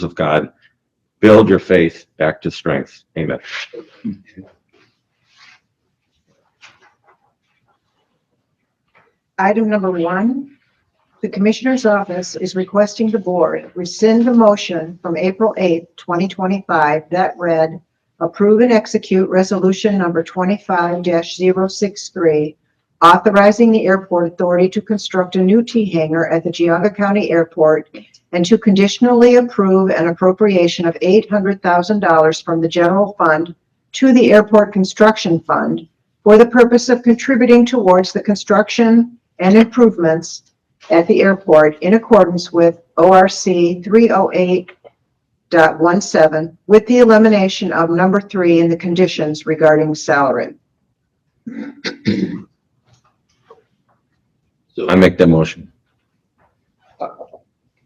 of God. Build your faith back to strength. Amen. Item number 1, the Commissioner's Office is requesting the Board rescind the motion from April 8, 2025 that read, approve and execute Resolution number 25-063, authorizing the Airport Authority to construct a new T-hangar at the Geauga County Airport and to conditionally approve an appropriation of $800,000 from the General Fund to the Airport Construction Fund for the purpose of contributing towards the construction and improvements at the airport in accordance with ORC 308.17 with the elimination of number 3 in the conditions regarding salary. I make that motion.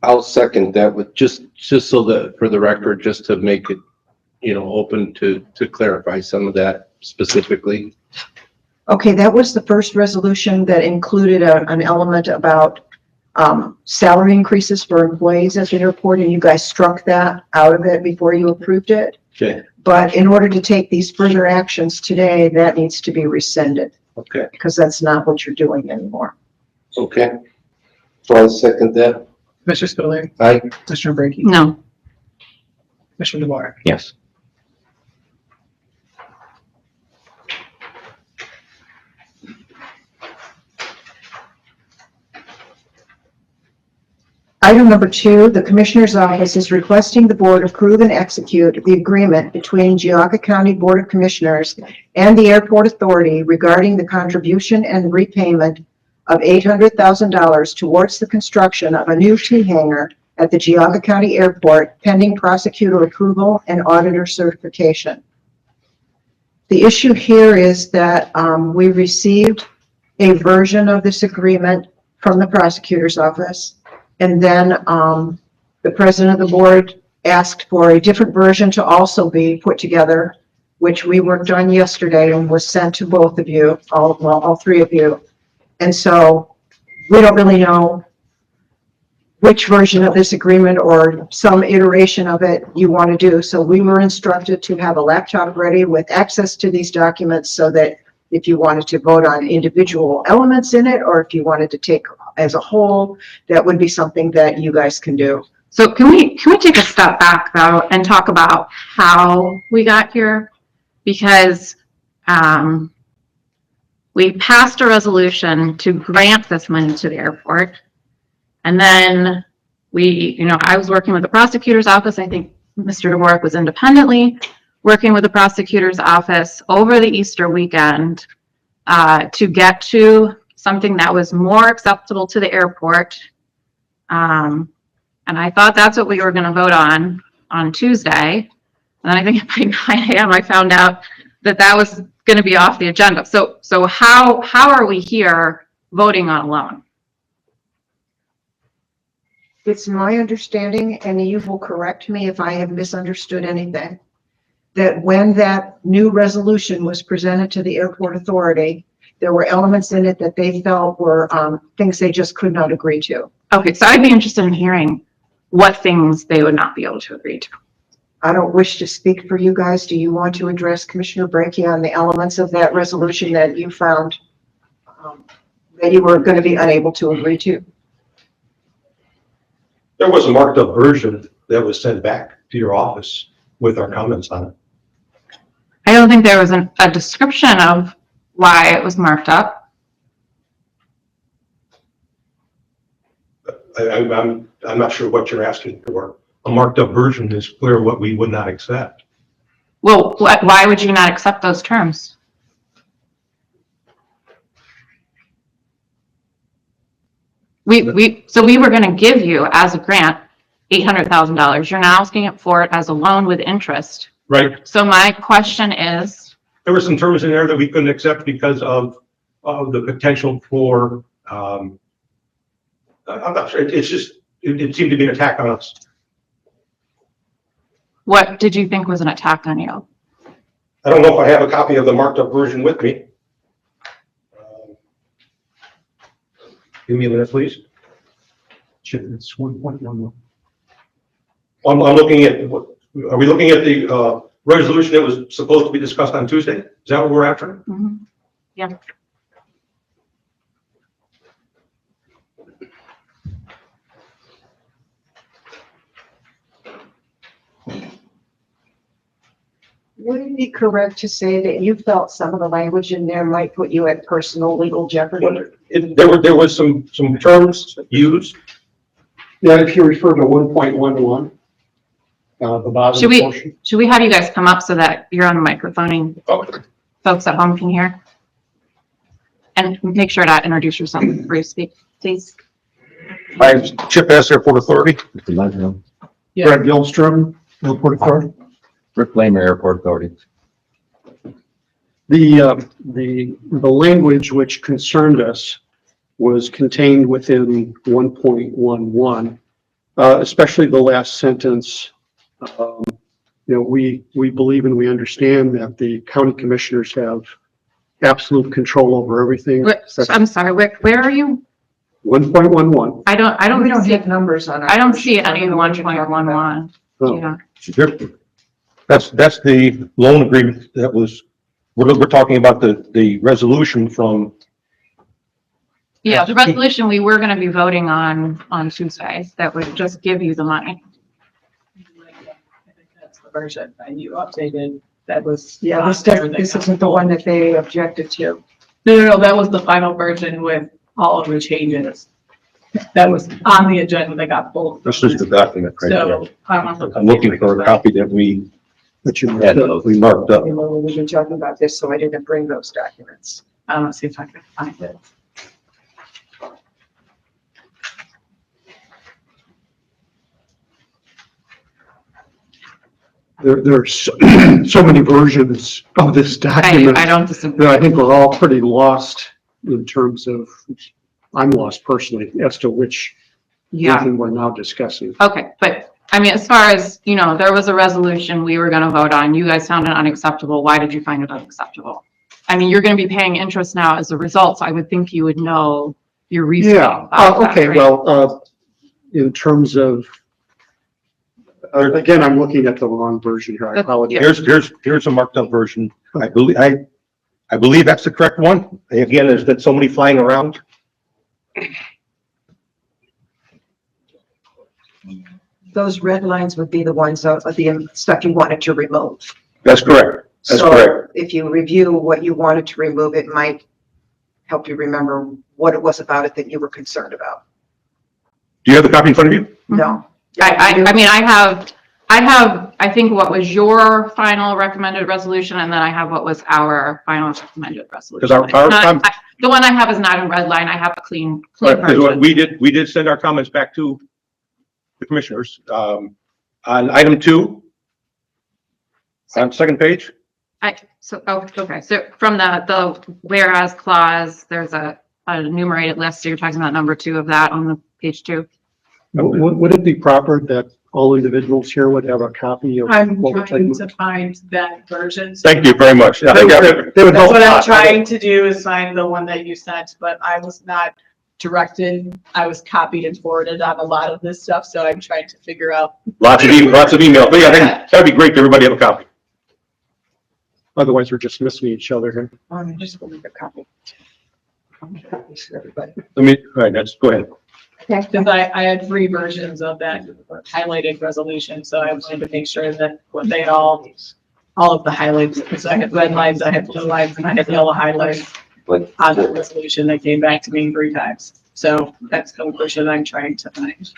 I'll second that with just so that for the record, just to make it, open to clarify some of that specifically. Okay, that was the first resolution that included an element about salary increases for employees at the airport, and you guys struck that out of it before you approved it. Okay. But in order to take these further actions today, that needs to be rescinded Okay. because that's not what you're doing anymore. Okay. So I'll second that. Mr. Spiller, Aye. Mr. Brady, No. Mr. DeVore. Yes. Item number 2, the Commissioner's Office is requesting the Board approve and execute the agreement between Geauga County Board of Commissioners and the Airport Authority regarding the contribution and repayment of $800,000 towards the construction of a new T-hangar at the Geauga County Airport pending prosecutor approval and auditor certification. The issue here is that we received a version of this agreement from the prosecutor's office. And then the president of the board asked for a different version to also be put together, which we worked on yesterday and was sent to both of you, all three of you. And so we don't really know which version of this agreement or some iteration of it you want to do. So we were instructed to have a laptop ready with access to these documents so that if you wanted to vote on individual elements in it, or if you wanted to take as a whole, that would be something that you guys can do. So can we take a step back though and talk about how we got here? Because we passed a resolution to grant this money to the airport. And then I was working with the prosecutor's office. I think Mr. DeWark was independently working with the prosecutor's office over the Easter weekend to get to something that was more acceptable to the airport. And I thought that's what we were going to vote on Tuesday. And then I think by 9 a.m. I found out that was going to be off the agenda. So how are we here voting on a loan? It's my understanding, and you will correct me if I have misunderstood anything, that when that new resolution was presented to the airport authority, there were elements in it that they felt were things they just could not agree to. Okay, so I'd be interested in hearing what things they would not be able to agree to. I don't wish to speak for you guys. Do you want to address Commissioner Brakey on the elements of that resolution that you found that you were going to be unable to agree to? There was a marked up version that was sent back to your office with our comments on it. I don't think there was a description of why it was marked up. I'm not sure what you're asking for. A marked up version is clear what we would not accept. Well, why would you not accept those terms? So we were going to give you as a grant $800,000. You're now asking for it as a loan with interest. Right. So my question is, There were some terms in there that we couldn't accept because of the potential for, I'm not sure, it seemed to be an attack on us. what did you think was an attack on you? I don't know if I have a copy of the marked up version with me. Give me a minute, please. It's 1.11. I'm looking at, are we looking at the, resolution that was supposed to be discussed on Tuesday? Is that what we're after? Mhm. Yeah. Would it be correct to say that you felt some of the language in there might put you at personal legal jeopardy? There was some terms used. Yeah, if you refer to 1.11, the bottom Should we- portion. Should we have you guys come up so that you're on the microphone and folks at home can hear? And make sure to introduce yourself before you speak, please. I'm Chip S. Airport Authority. Greg Gilstrom, Airport Authority. Rick Lamer, Airport Authority. The language which concerned us was contained within 1.11, especially the last sentence. We believe and we understand that the county commissioners have absolute control over everything. I'm sorry, where are you? 1.11. I don't We don't see, have numbers on our. I don't see it I don't in know what you're talking about. 1.11. Oh. Yeah. That's the loan agreement that was, we're talking about the resolution from, Yeah, the resolution we were gonna be voting on Tuesday that would just give you the money. I think that's the version that you updated. That was. Yeah, this isn't the one that they objected to. No, that was the final version with all of the changes. That was on the agenda. They got both. this is the document right there. So I'm looking for a copy that we But you had, we marked up. You know, we've been talking about this, so I didn't bring those documents. I don't see if I can find it. There's so many versions of this I document. don't disagree. that I think we're all pretty lost in terms of, I'm lost personally as to which Yeah, version we're now discussing. okay, but I mean, as far as, there was a resolution we were gonna vote on, you guys found it unacceptable. Why did you find it unacceptable? I mean, you're gonna be paying interest now as a result, so I would think you would know your reasoning. Yeah, about that, okay, right? well, in terms of, again, I'm looking at the wrong version here. I That's- apologize. Here's a marked up version. I believe that's the correct one. Again, there's been so many flying around. Those red lines would be the ones of the stuff you wanted to remove. That's correct. That's So correct. if you review what you wanted to remove, it might help you remember what it was about it that you were concerned about. Do you have the copy in front of you? No. I mean, I have, I think what was your final recommended resolution, and then I have what was our final recommended resolution. Because The one I have is not in red line, I have a clean version. we did send our comments back to the commissioners, on item 2, on second page. Okay, so from the whereas clause, there's a enumerated list, so you're talking about number 2 of that on the page 2. Would it be proper that all individuals here would have a copy of? I'm what we're trying taking? to find that version. Thank you very much. Yeah, They would That's help. what I'm trying to do is find the one that you sent, but I was not directed. I was copied and forwarded on a lot of this stuff, so I'm trying to figure out. Lots of emails, but yeah, I think that'd be great to everybody have a copy. Otherwise, we're just missing each other here. I just will make a copy. Copies for everybody. All right, go ahead. Okay. Because I had 3 versions of that highlighted resolution, so I wanted to make sure that when they all of the highlights, because I had red lines, I had blue lines, and I had yellow highlights on the resolution that came back to me 3 times. So that's the version I'm trying to find.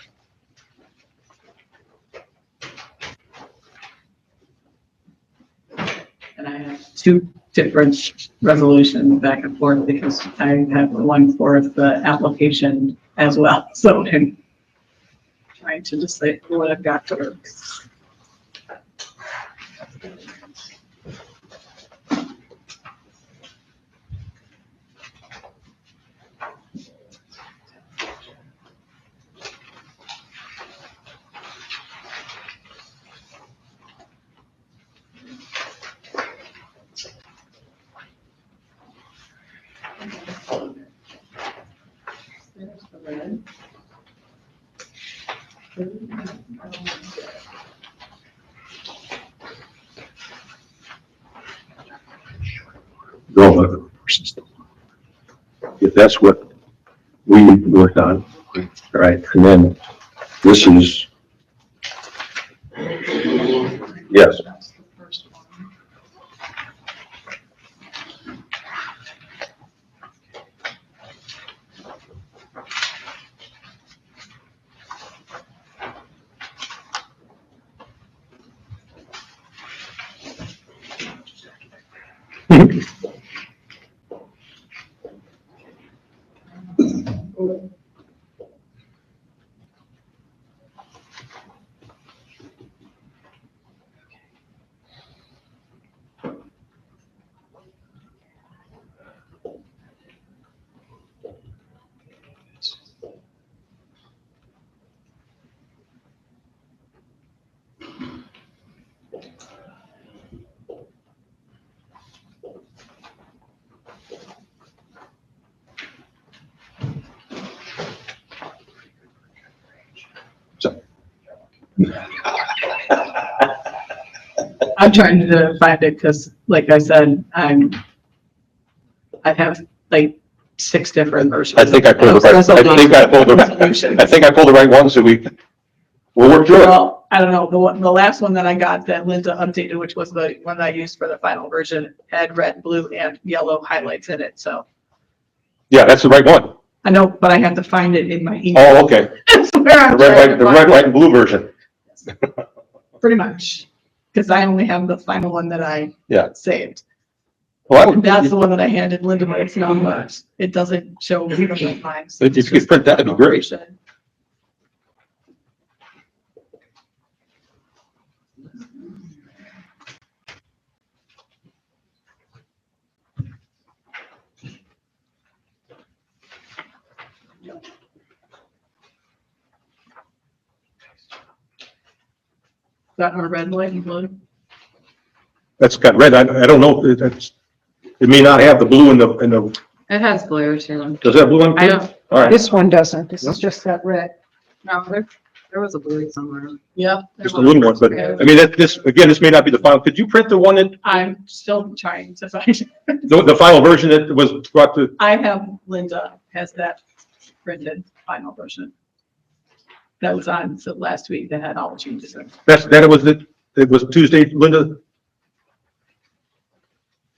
And I have 2 different resolutions back and forth because I have one for the application as well. So I'm trying to decide what I've got to work. There's the red. go. If that's what we worked on, right? And then this is, yes. I'm trying to find it because, like I said, I have like 6 different versions. I think I pulled the right, I think I pulled the right one, so we'll work through it. Well, I don't know, the last one that I got that Linda updated, which was the one that I used for the final version, had red, blue, and yellow highlights in it, so. Yeah, that's the right one. I know, but I have to find it in my email. Oh, okay. That's where I'm The red, trying white, to the find red, it. white, and blue version. Pretty much, because I only have the final one that I Yeah. saved. Well, That's the one that I handed Linda, but it's not much. It doesn't show the lines. If you could print that, that'd be great. Got our red, white, and blue. That's got red. I don't know. It may not have the blue in the, It has blue too. does that blue one? I don't, All right. This one doesn't. This is just that red. no, there was a blue somewhere. Yep. Just a little one, but I mean, this may not be the final. Could you print the one that, I'm still trying to find. the final version that was brought to, I have Linda has that printed final version. That was on so last week that had all the changes in. it was Tuesday, Linda?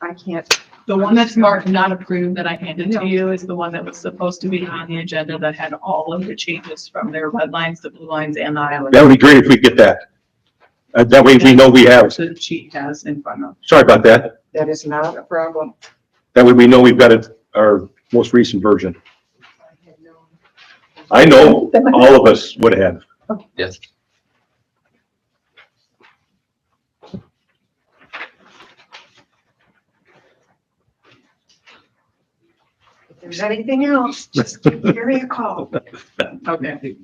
I can't. The one that's marked not approved that I handed to you is the one that was supposed to be on the agenda that had all of the changes from their red lines, the blue lines, and the highlights. That would be great if we get that. That way we know we have, The sheet has in front of. sorry about that. That is not a problem. That way we know we've got it, our most recent version. I know all of us would have. Yes. If there's anything else, just give me a call. Okay.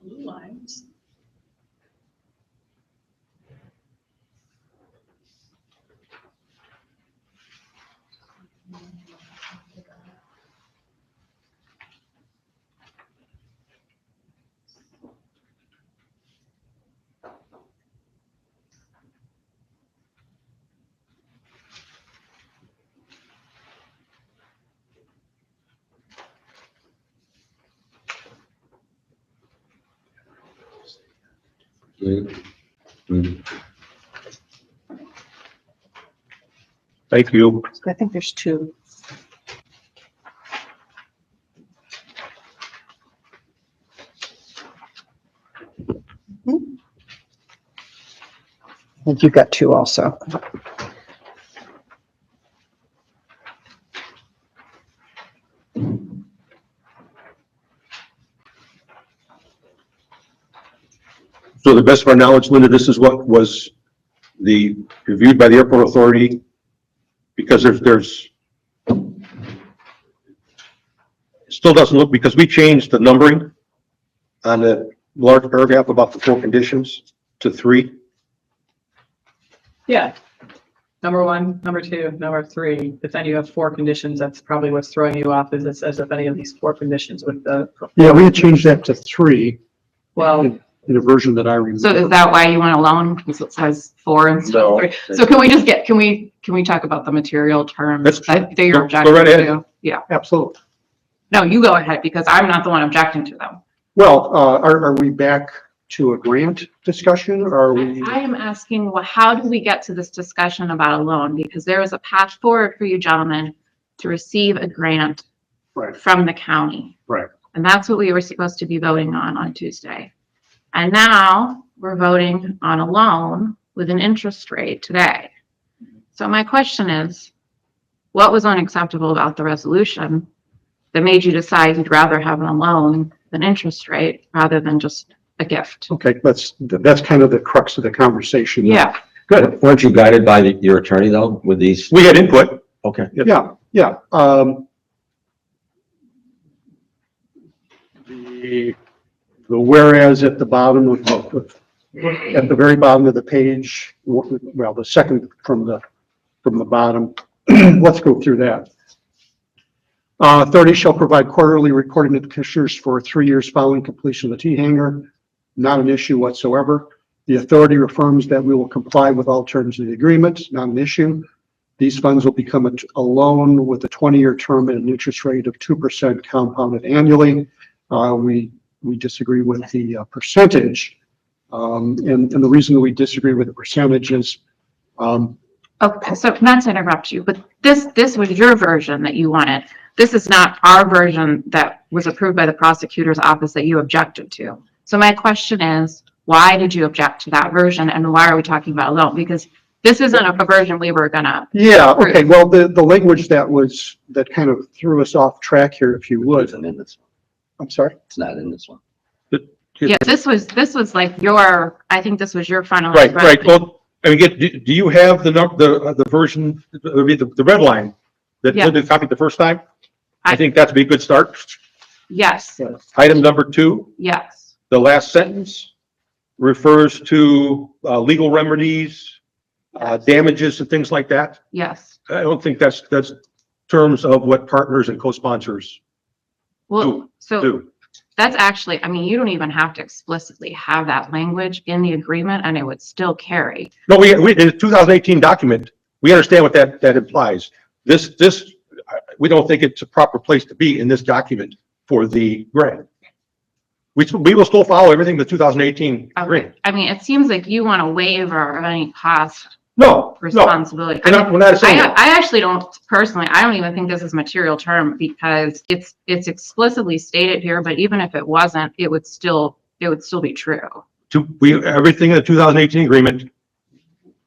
Blue lines. Thank you. I think there's two. I think you got two also. So the best of our knowledge, Linda, this is what was reviewed by the airport authority, because there's still doesn't look, because we changed the numbering on the large paragraph about the 4 conditions to 3. Yeah. Number 1, number 2, number 3, but then you have 4 conditions. That's probably what's throwing you off, is it says if any of these 4 conditions with the, Yeah, we had changed that to 3 well, in a version that I remember. So is that why you went alone? Because it says 4 instead of 3? So can we just can we talk about the material terms That's- that you're go objecting right ahead. to? Yeah. Absolutely. No, you go ahead, because I'm not the one objecting to them. Well, are we back to a grant discussion, or are we? I am asking, well, how do we get to this discussion about a loan? Because there is a path forward for you gentlemen to receive a grant Right. from the county. Right. And that's what we were supposed to be voting on Tuesday. And now we're voting on a loan with an interest rate today. So my question is, what was unacceptable about the resolution that made you decide you'd rather have a loan than interest rate rather than just a gift? Okay, that's kind of the crux of the conversation. Yeah. Good. Weren't you guided by your attorney though, with these? We had input. Okay. Yeah. The whereas at the bottom of, at the very bottom of the page, well, the second from the bottom, let's go through that. Authority shall provide quarterly reporting to the commissioners for 3 years following completion of the T hangar. Not an issue whatsoever. The authority affirms that we will comply with all terms of the agreement, not an issue. These funds will become a loan with a 20-year term at an interest rate of 2% compounded annually. We disagree with the percentage. And the reason we disagree with the percentage is, Okay, so not to interrupt you, but this was your version that you wanted. This is not our version that was approved by the prosecutor's office that you objected to. So my question is, why did you object to that version, and why are we talking about a loan? Because this isn't a version we were gonna. yeah, okay, well, the language that kind of threw us off track here, if you would. Isn't in this one. I'm sorry? It's not in this one. Yeah, this was like I think this was your final. Right. Well, I mean, do you have the version, the red line that Yeah. Linda copied the first time? I think that'd be a good start. Yes, Item number 2, yes. the last sentence refers to legal remedies, damages and things like that. Yes. I don't think that's terms of what partners and co-sponsors Well, so do. that's actually, I mean, you don't even have to explicitly have that language in the agreement and it would still carry. No, we in the 2018 document, we understand what that implies. This, we don't think it's a proper place to be in this document for the grant. We will still follow everything in the 2018 Okay. grant. I mean, it seems like you want a waiver of any cost No, responsibility. we're not saying that. I actually don't, personally, I don't even think this is material term because it's explicitly stated here, but even if it wasn't, it would still be true. Everything in the 2018 agreement, you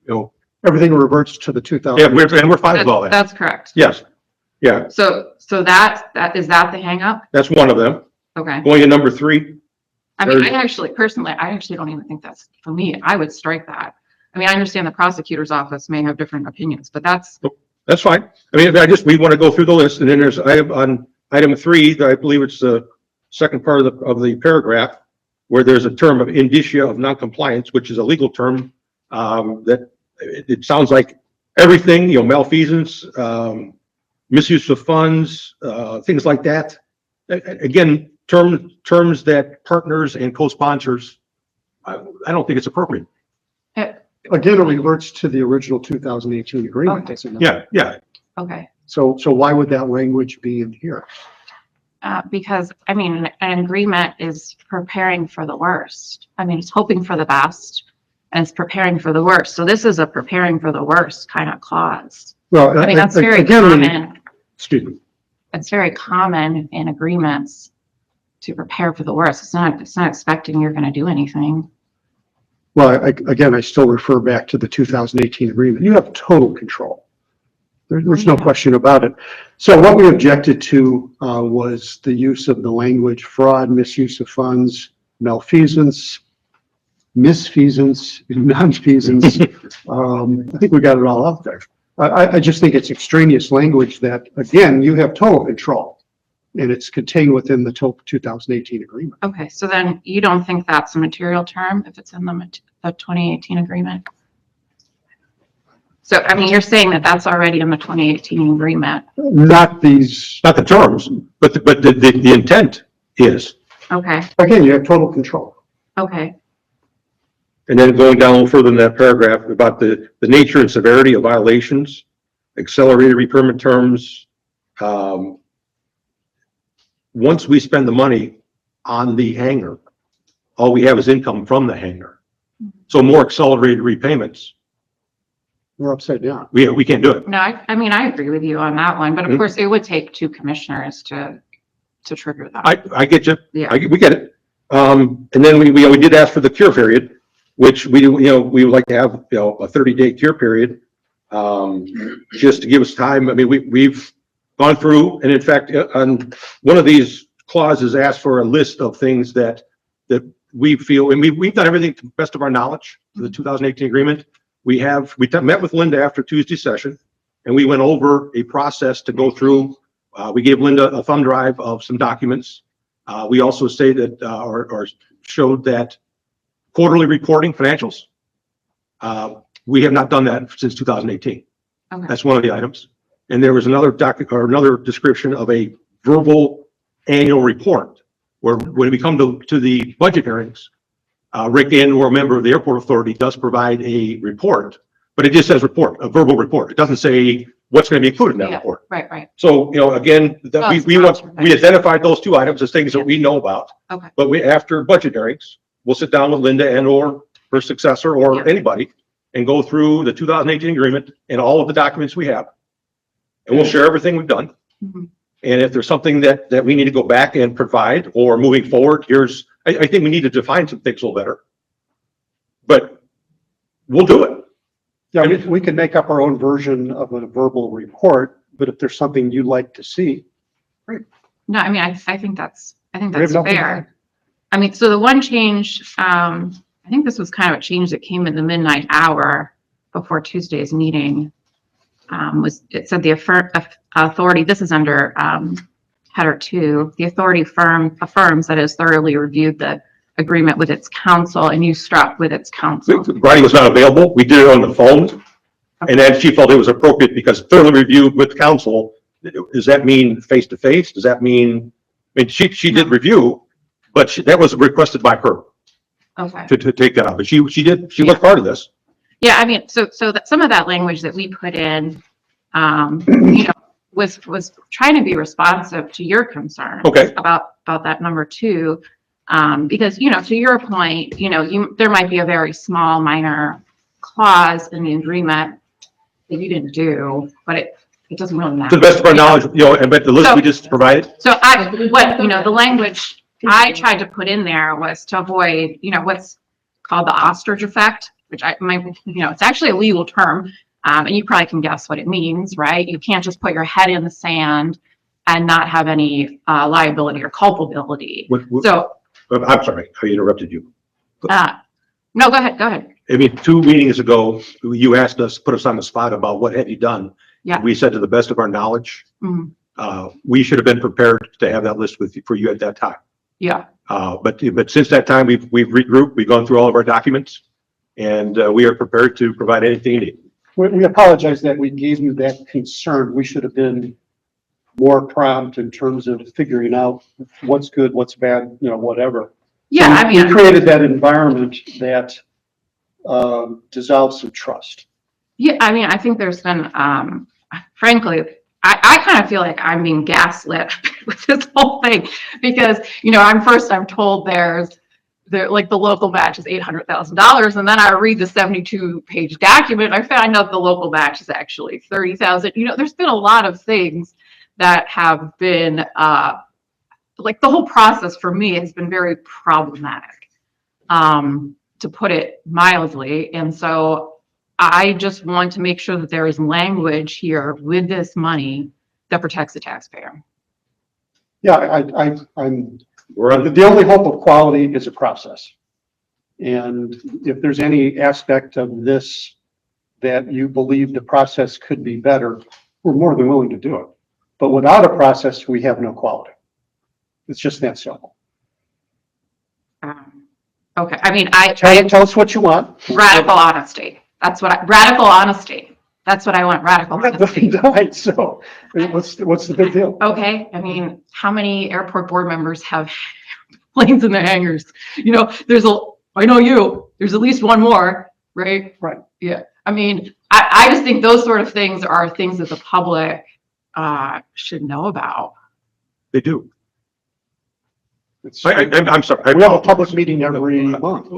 know, Everything reverts to the 2000. yeah, we're fine with all that. That's correct. Yes. Yeah, So that is that the hang up? that's one of them. Okay. Going to number 3. I mean, I actually don't even think that's, for me, I would strike that. I mean, I understand the prosecutor's office may have different opinions, but that's Fine. I mean, we want to go through the list, and then there's on item 3, that I believe it's the second part of the paragraph, where there's a term of indicia of noncompliance, which is a legal term, that it sounds like everything, malfeasance, misuse of funds, things like that. Again, terms that partners and co-sponsors, I don't think it's appropriate. Again, it reverts to the original 2018 agreement, Okay. doesn't it? Yeah. okay. So why would that language be in here? Because, I mean, an agreement is preparing for the worst. I mean, it's hoping for the best and it's preparing for the worst. So this is a preparing for the worst kind of clause. Well, I mean, that's very again, common. excuse me. It's very common in agreements to prepare for the worst. It's not expecting you're going to do anything. Well, again, I still refer back to the 2018 agreement. You have total control. There's no Yeah. question about it. So what we objected to was the use of the language fraud, misuse of funds, malfeasance, misfeasance, nonfeasance. I think we got it all out there. I just think it's extraneous language that, again, you have total control. And it's contained within the 2018 agreement. Okay, so then you don't think that's a material term if it's in the 2018 agreement? So, I mean, you're saying that that's already in the 2018 agreement. Not these, Not the terms, but the intent is. Okay, again, you have total control. okay, And then going down a little further in that paragraph about the nature and severity of violations, accelerated repayment terms. Once we spend the money on the hangar, all we have is income from the hangar. So more accelerated repayments, We're upside down. we can't do it. no, I mean, I agree with you on that one, but of Mhm. course, it would take two commissioners to trigger that. I get you. Yeah. We get it. And then we did ask for the cure period, which we would like to have, a 30-day cure period. Just to give us time. I mean, we've gone through, and in fact, on one of these clauses asked for a list of things that we feel, and we've done everything to the best of our knowledge for the 2018 agreement. We met with Linda after Tuesday's session, and we went over a process to go through. We gave Linda a thumb drive of some documents. We also stated or showed that quarterly reporting financials. We have not done that since 2018. Okay. That's one of the items. And there was another another description of a verbal annual report, where when we come to the budget hearings, Rick and or a member of the airport authority does provide a report, but it just says report, a verbal report. It doesn't say what's going to be included in that Yeah. report. Right. So, again, that Oh, it's we not identified those two items as things that we know about. Okay. But after budget hearings, we'll sit down with Linda and or her successor or Yeah. anybody and go through the 2018 agreement and all of the documents we have. And we'll share everything we've done. Mhm. And if there's something that we need to go back and provide or moving forward, I think we need to define some things a little better. But we'll do it. Yeah, we can make up our own version of a verbal report, but if there's something you'd like to see, No, I mean, I think that's We have nothing to fair. I mean, so the one change, I think this was kind of a change that came in the midnight hour before Tuesday's meeting. It said the authority, this is under, header 2, the authority affirms that it has thoroughly reviewed the agreement with its counsel, and you struck with its counsel. Bridie was not available. We did it on the phone. And then she felt it was appropriate because thoroughly reviewed with counsel. Does that mean face-to-face? Does that mean, she did review, but that was requested by her Okay. to take that up. But she was part of this. Yeah, I mean, so that some of that language that we put in, was trying to be responsive to your concern. Okay. About that number 2, because, to your point, there might be a very small minor clause in the agreement that you didn't do, but it doesn't really matter. To the best of our knowledge, and but the list we just provided. So the language I tried to put in there was to avoid, what's called the ostrich effect, which it's actually a legal term. And you probably can guess what it means, right? You can't just put your head in the sand and not have any liability or culpability. So, I'm sorry, I interrupted you. no, go ahead. I mean, 2 meetings ago, you asked us, put us on the spot about what have you done? Yeah. We said to the best of our knowledge, Mhm. we should have been prepared to have that list for you at that time. Yeah. But since that time, we've regrouped, we've gone through all of our documents, and we are prepared to provide anything you need. we apologize that we gave you that concern. We should have been more prompt in terms of figuring out what's good, what's bad, whatever. Yeah, So I mean, we created that environment that dissolves some trust. yeah, I mean, I think there's been, frankly, I kind of feel like I'm being gaslit with this whole thing because, I'm told like the local match is $800,000. And then I read the 72-page document and I find out the local match is actually 30,000. There's been a lot of things that have been, like the whole process for me has been very problematic, to put it mildly. And so I just want to make sure that there is language here with this money that protects the taxpayer. Yeah, the only hope of quality is a process. And if there's any aspect of this that you believe the process could be better, we're more than willing to do it. But without a process, we have no quality. It's just that simple. Okay, I mean, Tell us what you want. radical honesty. Radical honesty. That's what I want, radical honesty. Right, so what's the big deal? Okay, I mean, how many airport board members have planes in their hangars? I know there's at least one more, right? Right. Yeah, I mean, I just think those sort of things are things that the public should know about. They do. It's- I'm sorry. We have a public meeting every month.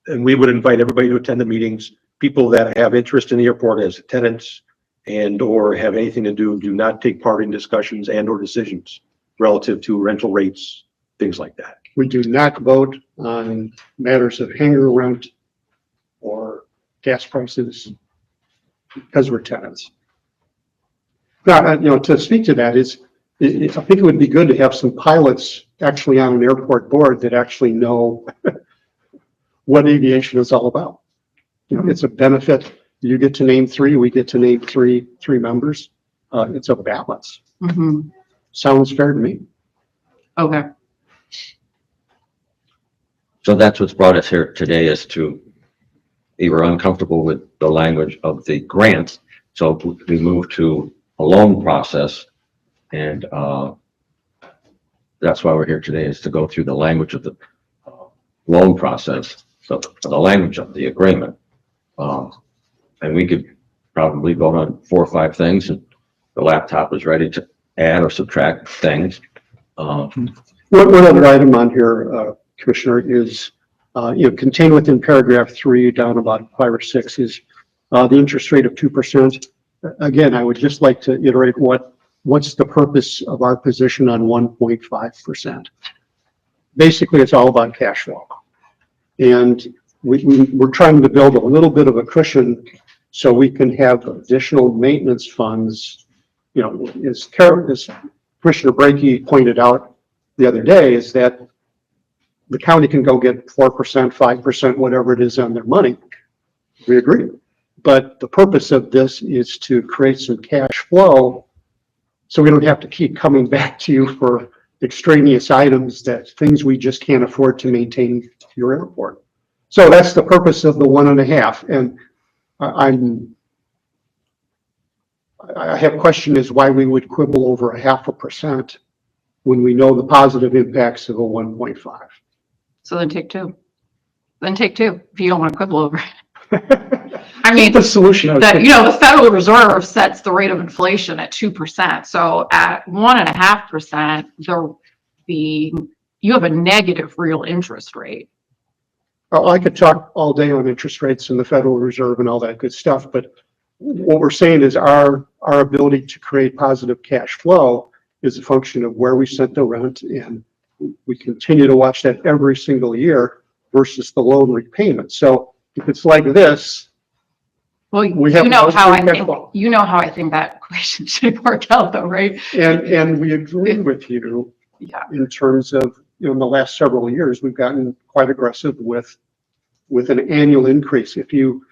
And we would invite everybody to attend the meetings. People that have interest in the airport as tenants and or have anything to do not take part in discussions and or decisions relative to rental rates, things like that. We do not vote on matters of hangar rent or gas prices because we're tenants. Now, to speak to that I think it would be good to have some pilots actually on an airport board that actually know what aviation is all about. It's a benefit. You get to name three, we get to name three members. It's a balance. Mhm. Sounds fair to me. Okay. So that's what's brought us here today, is we were uncomfortable with the language of the grants. So we moved to a loan process, and that's why we're here today, is to go through the language of the loan process. So the language of the agreement. And we could probably vote on 4 or 5 things, and the laptop is ready to add or subtract things. One other item on here, Commissioner, is, contained within paragraph 3 down about 5 or 6 is the interest rate of 2%. Again, I would just like to iterate what's the purpose of our position on 1.5%. Basically, it's all about cash flow. And we're trying to build a little bit of a cushion so we can have additional maintenance funds. As Commissioner Brakey pointed out the other day, is that the county can go get 4%, 5%, whatever it is on their money. We agree. But the purpose of this is to create some cash flow so we don't have to keep coming back to you for extraneous items, things we just can't afford to maintain your airport. So that's the purpose of the 1.5. And I have a question is why we would quibble over 0.5% when we know the positive impacts of a 1.5. So then take 2. If you don't want to quibble over it. I mean, The solution. the Federal Reserve sets the rate of inflation at 2%. So at 1.5%, you have a negative real interest rate. Oh, I could talk all day on interest rates and the Federal Reserve and all that good stuff, but what we're saying is our ability to create positive cash flow is a function of where we set the rent, and we continue to watch that every single year versus the loan repayment. So if it's like this, Well, we have how I cash think, flow. that equation should work out though, right? And we agree with you Yeah. in terms of, in the last several years, we've gotten quite aggressive with an annual increase. If you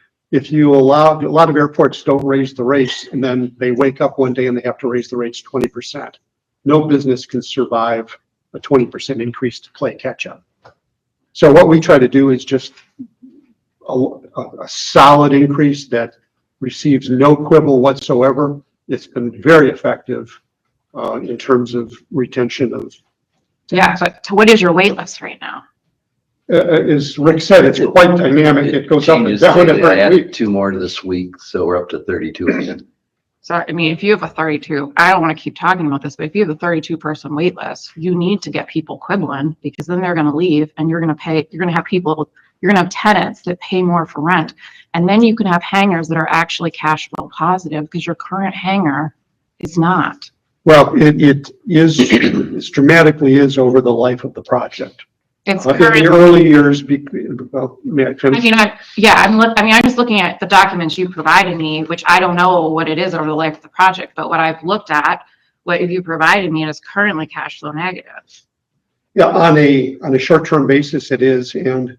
allow, a lot of airports don't raise the rates and then they wake up one day and they have to raise the rates 20%. No business can survive a 20% increase to play catch up. So what we try to do is just a solid increase that receives no quibble whatsoever. It's been very effective in terms of retention of. Yeah, but what is your wait list right now? As Rick said, it's quite dynamic. It goes up and Changes down daily. I every added week. 2 more to this week, so we're up to 32 again. So, I mean, if you have a 32, I don't want to keep talking about this, but if you have a 32 person wait list, you need to get people quibbling because then they're going to leave and you're going to have people, you're going to have tenants that pay more for rent. And then you can have hangars that are actually cash flow positive because your current hangar is not. Well, it is, it dramatically is over the life of the project. It's In the current. early years, well, may I I finish? mean, I'm just looking at the documents you provided me, which I don't know what it is over the life of the project, but what I've looked at, what you provided me is currently cash flow negative. Yeah, on a short-term basis, it is. And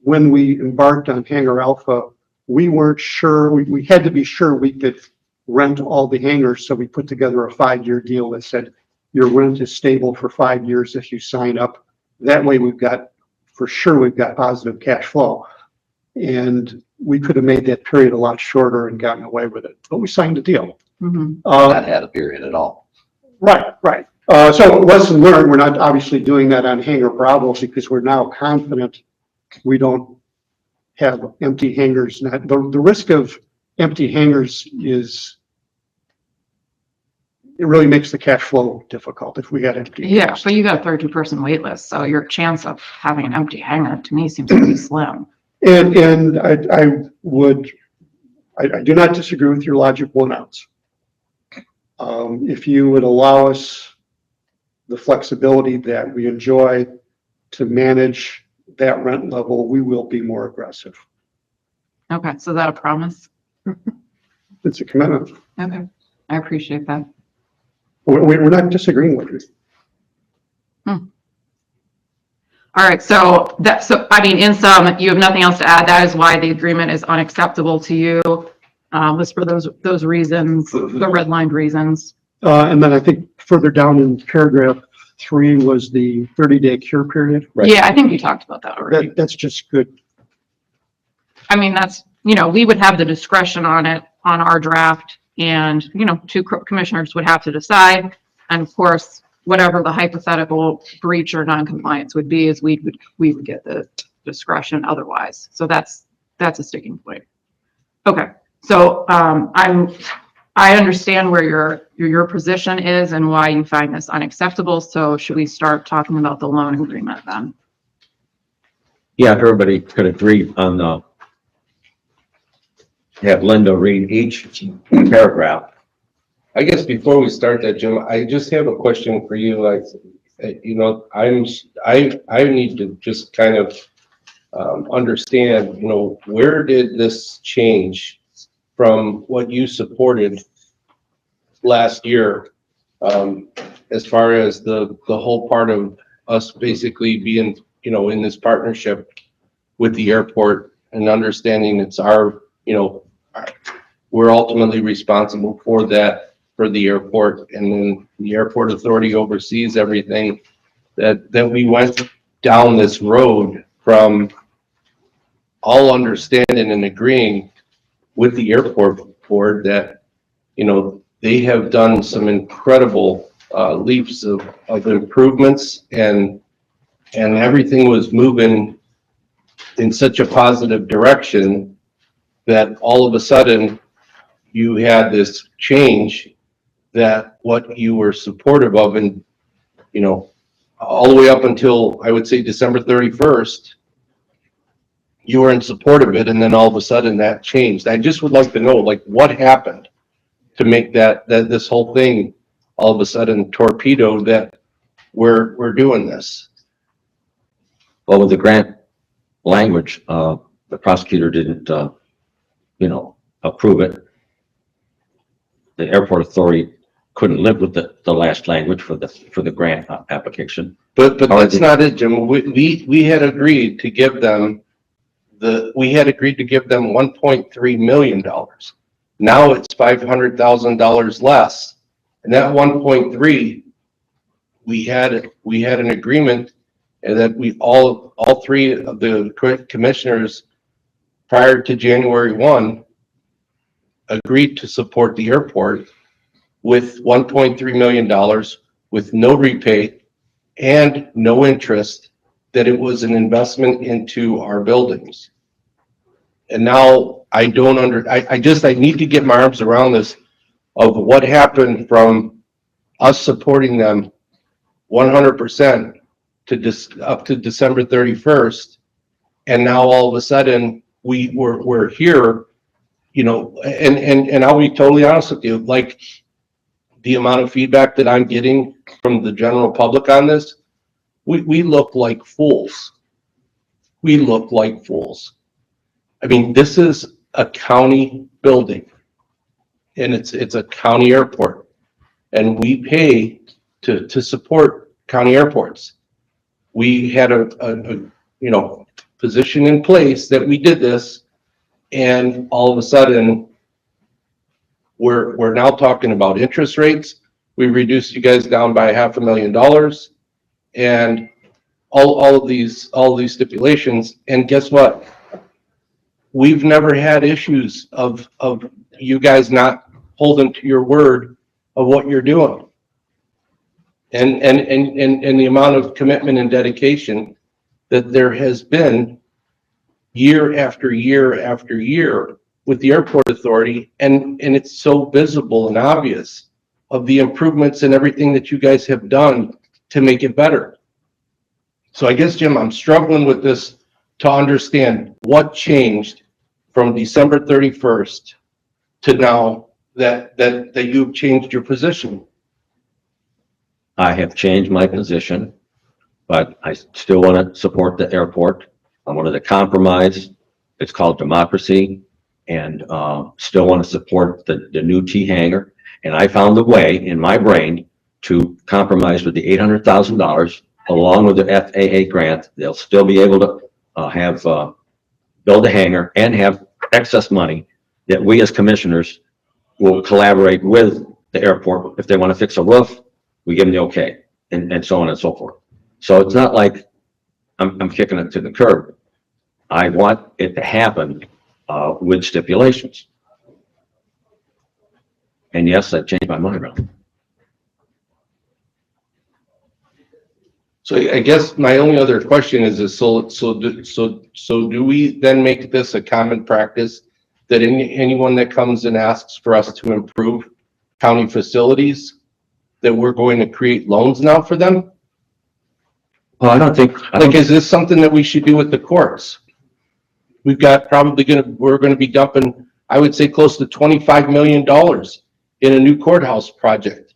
when we embarked on Hangar Alpha, we weren't sure, we had to be sure we could rent all the hangars. So we put together a 5-year deal that said your rent is stable for 5 years if you sign up. That way we've got positive cash flow. And we could have made that period a lot shorter and gotten away with it, but we signed a deal. Mhm. Not had a period at all. Right. So lesson learned, we're not obviously doing that on Hangar Bravo because we're now confident we don't have empty hangars. The risk of empty hangars is, it really makes the cash flow difficult if we had empty. Yeah, hangars. but you got a 32 person wait list, so your chance of having an empty hangar to me seems pretty slim. And I do not disagree with your logic 1 ounce. If you would allow us the flexibility that we enjoy to manage that rent level, we will be more aggressive. Okay, so is that a promise? It's a commitment. Okay, I appreciate that. We're not disagreeing with you. All right, so I mean, in sum, you have nothing else to add. That is why the agreement is unacceptable to you. Was for those reasons, the redlined reasons. And then I think further down in paragraph 3 was the 30-day cure period. Right. Yeah, I think we talked about that already. That's just good. I mean, that's, we would have the discretion on it, on our draft, and, 2 commissioners would have to decide. And of course, whatever the hypothetical breach or noncompliance would be, is we would get the discretion otherwise. So that's a sticking point. Okay, so I understand where your position is and why you find this unacceptable. So should we start talking about the loan agreement then? Yeah, everybody could agree on have Linda read each paragraph. I guess before we start that, Jim, I just have a question for you. Like, I need to just kind of understand, where did this change from what you supported last year, as far as the whole part of us basically being, in this partnership with the airport and understanding it's our, we're ultimately responsible for that, for the airport, and then the airport authority oversees everything, that we went down this road from all understanding and agreeing with the airport board that, they have done some incredible leaps of improvements, and everything was moving in such a positive direction that all of a sudden you had this change that what you were supportive of, and all the way up until I would say December 31st, you were in support of it, and then all of a sudden that changed. I just would like to know, like, what happened to make that this whole thing all of a sudden torpedoed that we're doing this. Well, with the grant language, the prosecutor didn't, approve it. The airport authority couldn't live with the last language for the grant application. But that's not it, Jim. We had agreed to give them $1.3 million. Now it's $500,000 less. And that 1.3, we had an agreement, and that we all 3 of the commissioners prior to January 1 agreed to support the airport with $1.3 million with no repay and no interest, that it was an investment into our buildings. And now I need to get my arms around this. of what happened from us supporting them 100% up to December 31st. And now all of a sudden we're here, you know, and I'll be totally honest with you, like the amount of feedback that I'm getting from the general public on this, we look like fools. We look like fools. I mean, this is a county building and it's a county airport and we pay to support county airports. We had a you know, position in place that we did this, and all of a sudden we're now talking about interest rates. We reduced you guys down by $500,000 and all of these stipulations. And guess what? We've never had issues of you guys not holding to your word of what you're doing. And the amount of commitment and dedication that there has been year after year after year with the airport authority, and it's so visible and obvious of the improvements and everything that you guys have done to make it better. So I guess, Jim, I'm struggling with this to understand what changed from December 31st to now that you've changed your position. I have changed my position, but I still want to support the airport. I wanted to compromise. It's called democracy, and still want to support the new T hangar. And I found a way in my brain to compromise with the $800,000 along with the FAA grant. They'll still be able to have build a hangar and have excess money that we as commissioners will collaborate with the airport. If they want to fix a roof, we give them the okay, and so on and so forth. So it's not like I'm kicking it to the curb. I want it to happen with stipulations. And yes, I've changed my mind around. So I guess my only other question is so do we then make this a common practice that anyone that comes and asks for us to improve county facilities, that we're going to create loans now for them? Well, I don't think, Like, is this something that we should do with the courts? We've got we're gonna be dumping, I would say, close to $25 million in a new courthouse project.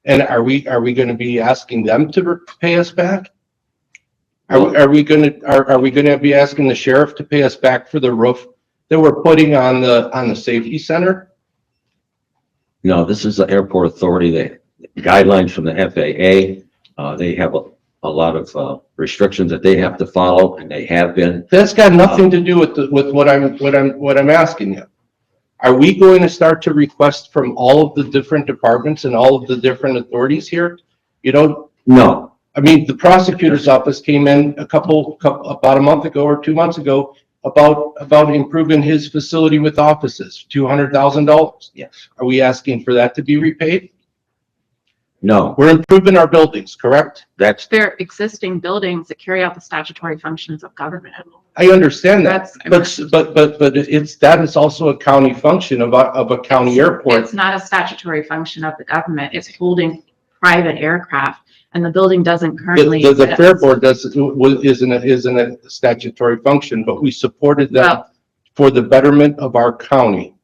And are we gonna be asking them to pay us back? Are we gonna be asking the sheriff to pay us back for the roof that we're putting on the safety center? no, this is the airport authority. The guidelines from the FAA. They have a lot of restrictions that they have to follow, and they have been. That's got nothing to do with what I'm asking you. Are we going to start to request from all of the different departments and all of the different authorities here? You know, No, I mean, the prosecutor's office came in about a month ago or 2 months ago about improving his facility with offices, $200,000. yes, Are we asking for that to be repaid? no, We're improving our buildings, correct? that's, They're existing buildings that carry out the statutory functions of government. I understand that, That's- but that is also a county function of a county airport. It's not a statutory function of the government. It's holding private aircraft, and the building doesn't currently The exist. Fair Board isn't a statutory function, but we supported them Well, for the betterment of our county.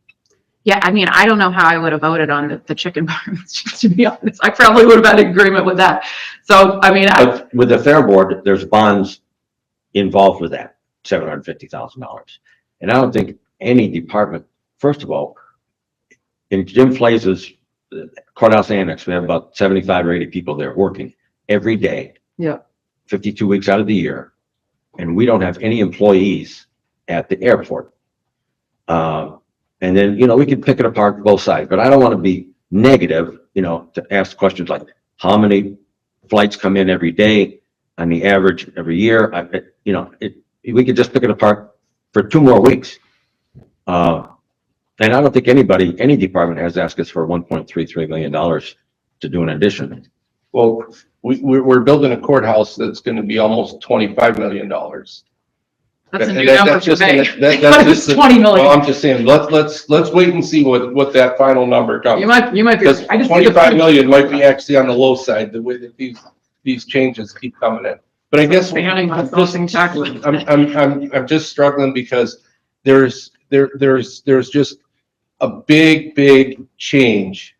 yeah, I mean, I don't know how I would have voted on the chicken barns, just to be honest. I probably would have had an agreement with that. So, I mean, but with the Fair Board, there's bonds involved with that, $750,000. And I don't think any department, first of all, in Jim Flaze's courthouse annex, we have about 75 or 80 people there working every day. Yeah. 52 weeks out of the year. And we don't have any employees at the airport. And then, you know, we can pick it apart both sides, but I don't want to be negative, you know, to ask questions like how many flights come in every day on the average every year. We could just pick it apart for 2 more weeks. And I don't think any department has asked us for $1.33 million to do an addition. Well, we're building a courthouse that's gonna be almost $25 million. That's a And new that- number that's for just me. an- that- that's It's just a- 20 million. Well, I'm just saying, let's wait and see what that final number comes. You might be, Because I just think 25 million might be actually on the low side, the way that these changes keep coming in. But I guess Expanding on just- something chocolate. I'm just struggling because there's just a big change.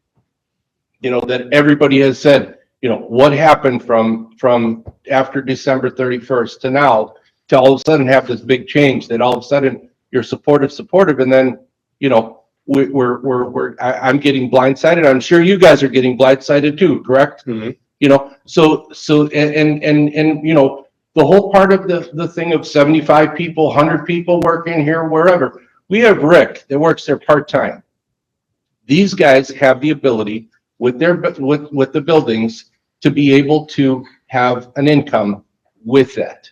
You know, that everybody has said, you know, what happened from after December 31st to now, to all of a sudden have this big change, that all of a sudden you're supportive, and then, you know, I'm getting blindsided. I'm sure you guys are getting blindsided too, correct? Mhm. You know, so, you know, the whole part of the thing of 75 people, 100 people working here, wherever, we have Rick that works there part-time. These guys have the ability with the buildings to be able to have an income with that.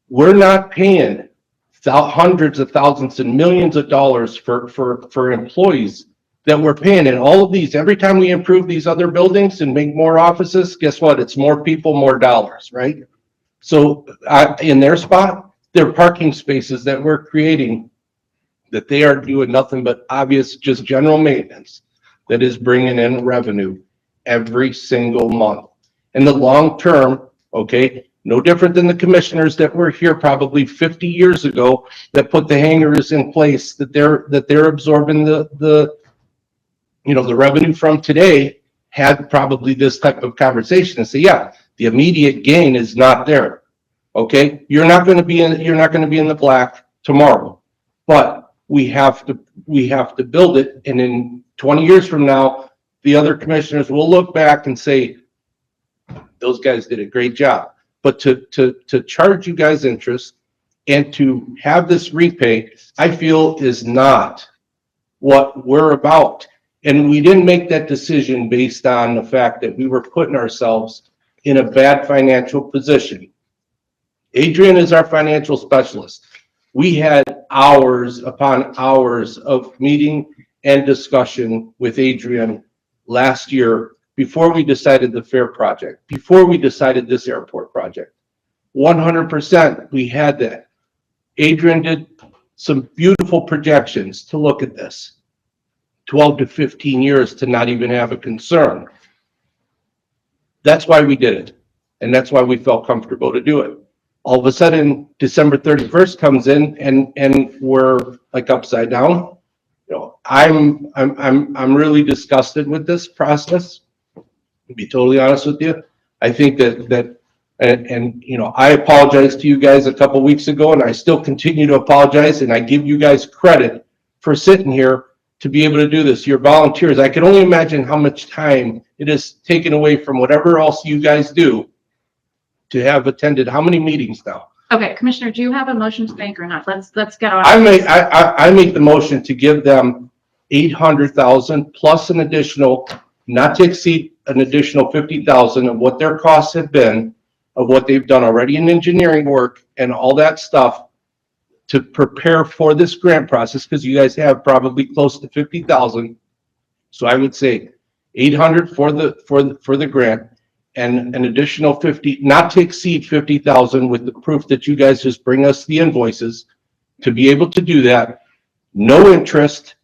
We're not paying hundreds of thousands and millions of dollars for employees that we're paying. And all of these, every time we improve these other buildings and make more offices, guess what? It's more people, more dollars, right? So in their spot, they're parking spaces that we're creating, that they are doing nothing but obvious, just general maintenance that is bringing in revenue every single month. In the long term, okay, no different than the commissioners that were here probably 50 years ago that put the hangars in place, that they're absorbing the you know, the revenue from today, had probably this type of conversation and say, yeah, the immediate gain is not there. Okay, you're not going to be in the black tomorrow, but we have to build it, and in 20 years from now, the other commissioners will look back and say, those guys did a great job. But to charge you guys interest and to have this repay, I feel is not what we're about. And we didn't make that decision based on the fact that we were putting ourselves in a bad financial position. Adrian is our financial specialist. We had hours upon hours of meeting and discussion with Adrian last year before we decided the fair project, before we decided this airport project. 100%, we had that. Adrian did some beautiful projections to look at this. 12 to 15 years to not even have a concern. That's why we did it. And that's why we felt comfortable to do it. All of a sudden, December 31st comes in and we're like upside down. You know, I'm really disgusted with this process. To be totally honest with you, I think and you know, I apologized to you guys a couple weeks ago, and I still continue to apologize, and I give you guys credit for sitting here to be able to do this. You're volunteers. I can only imagine how much time it is taken away from whatever else you guys do to have attended how many meetings now? Okay, Commissioner, do you have a motion to make or not? Let's get on. I make the motion to give them 800,000 plus an additional, not to exceed an additional 50,000 of what their costs have been, of what they've done already in engineering work and all that stuff to prepare for this grant process, because you guys have probably close to 50,000. So I would say 800 for the grant, and an additional 50, not to exceed 50,000, with the proof that you guys just bring us the invoices to be able to do that. No interest,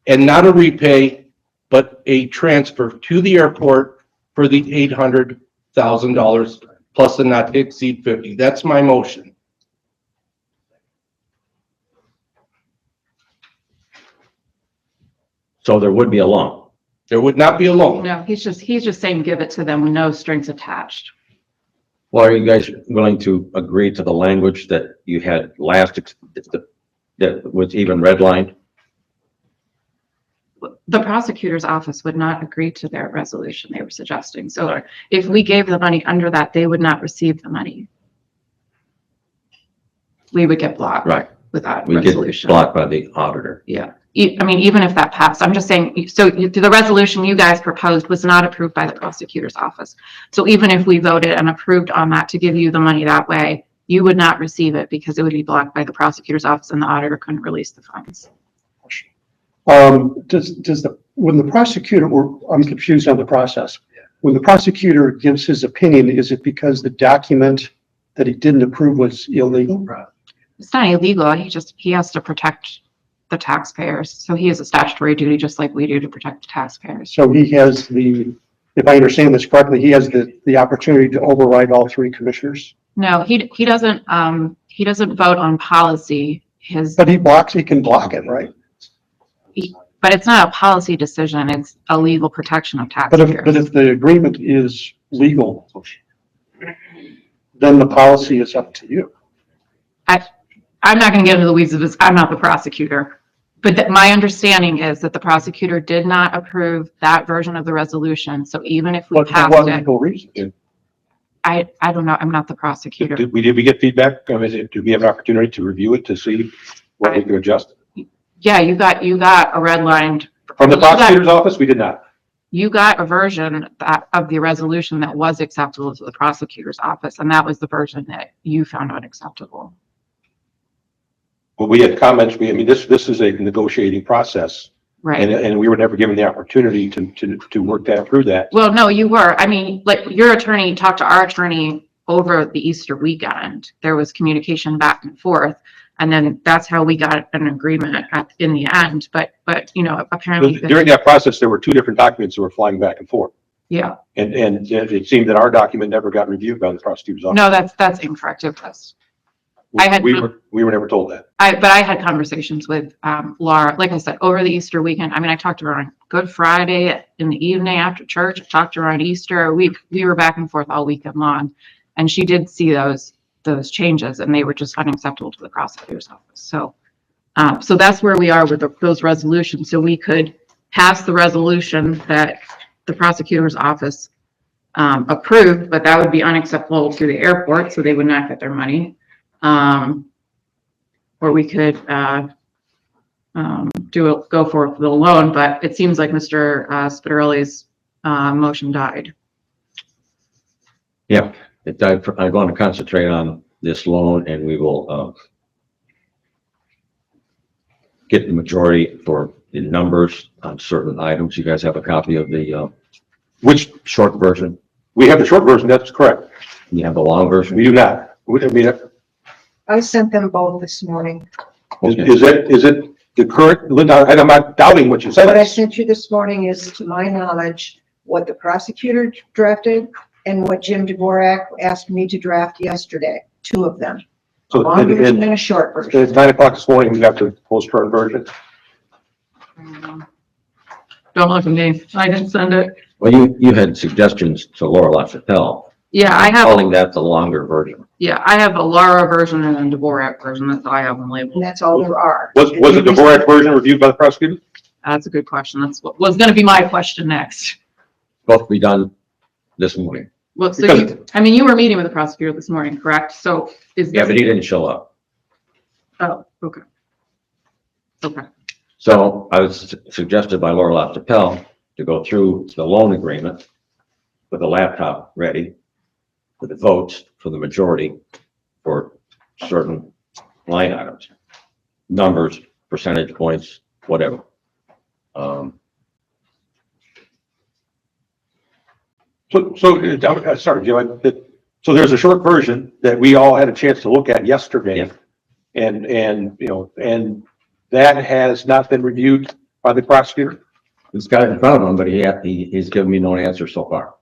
and not a repay, but a transfer to the airport for the $800,000 plus the not to exceed 50. That's my motion. So there would be a loan. There would not be a loan. No, he's just saying give it to them with no strings attached. Well, are you guys willing to agree to the language that you had that was even redlined? The prosecutor's office would not agree to their resolution they were suggesting. So if we gave the money under that, they would not receive the money. We would get blocked. Right. With that We get resolution. blocked by the auditor. Yeah. I mean, even if that passed, I'm just saying, so the resolution you guys proposed was not approved by the prosecutor's office. So even if we voted and approved on that to give you the money that way, you would not receive it because it would be blocked by the prosecutor's office and the auditor couldn't release the funds. When the prosecutor, I'm confused on the process. When the prosecutor gives his opinion, is it because the document that he didn't approve was illegal? It's not illegal. He has to protect the taxpayers. So he has a statutory duty, just like we do, to protect the taxpayers. So he has if I understand this correctly, he has the opportunity to override all three commissioners? No, he doesn't vote on policy. But he can block it, right? But it's not a policy decision. It's a legal protection of But taxpayers. if the agreement is legal, then the policy is up to you. I'm not going to get into the weeds of this. I'm not the prosecutor. But my understanding is that the prosecutor did not approve that version of the resolution. So even if we What passed it, legal reason? I don't know. I'm not the prosecutor. Did we get feedback? I mean, did we have an opportunity to review it to see what we could adjust? Yeah, you got a red line. From the prosecutor's office, we did not. You got a version of the resolution that was acceptable to the prosecutor's office, and that was the version that you found unacceptable. Well, we had comments, this is a negotiating process, Right. and we were never given the opportunity to work through that. Well, no, you were. I mean, like, your attorney talked to our attorney over the Easter weekend. There was communication back and forth. And then that's how we got an agreement in the end. But, apparently. During that process, there were two different documents that were flying back and forth. Yeah, And it seemed that our document never got reviewed by the prosecutor's office. no, that's incorrect. It was. We were never told that. But I had conversations with Laura, like I said, over the Easter weekend. I mean, I talked to her on Good Friday in the evening after church. I talked to her on Easter. We were back and forth all weekend long. And she did see those changes, and they were just unacceptable to the prosecutor's office. So that's where we are with those resolutions. So we could pass the resolution that the prosecutor's office approved, but that would be unacceptable to the airport, so they would not get their money. Or we could go for the loan, but it seems like Mr. Spitarilli's motion died. Yeah, I'm going to concentrate on this loan, and we will get the majority for the numbers on certain items. You guys have a copy of the Which, short version? we have the short version, that's correct. You have the long version? We do not. I sent them both this morning. Okay. Is it the current, Linda, and I'm not doubting what you said. What I sent you this morning is, to my knowledge, what the prosecutor drafted and what Jim Dvorak asked me to draft yesterday, two of them. A So, long version and and a short version. it's 9 o'clock this morning, we got the post-current version. Don't look at me. I didn't send it. Well, you had suggestions to Laura LaChapelle, Yeah, I have. calling that the longer version. Yeah, I have a Laura version and a Dvorak version. That's all I have them labeled. And that's all there are. Was the Dvorak version reviewed by the prosecutor? That's a good question. That's what was going to be my question next. Both be done this morning. Well, so Because- you were meeting with the prosecutor this morning, correct? So is Yeah, this? but he didn't show up. Oh, okay. Okay. So I was suggested by Laura LaChapelle to go through the loan agreement with the laptop ready with the votes for the majority for certain line items, numbers, percentage points, whatever. Sorry, Joe, so there's a short version that we all had a chance to look at yesterday. Yeah. And that has not been reviewed by the prosecutor? This guy in front of him, but he's given me no answer so far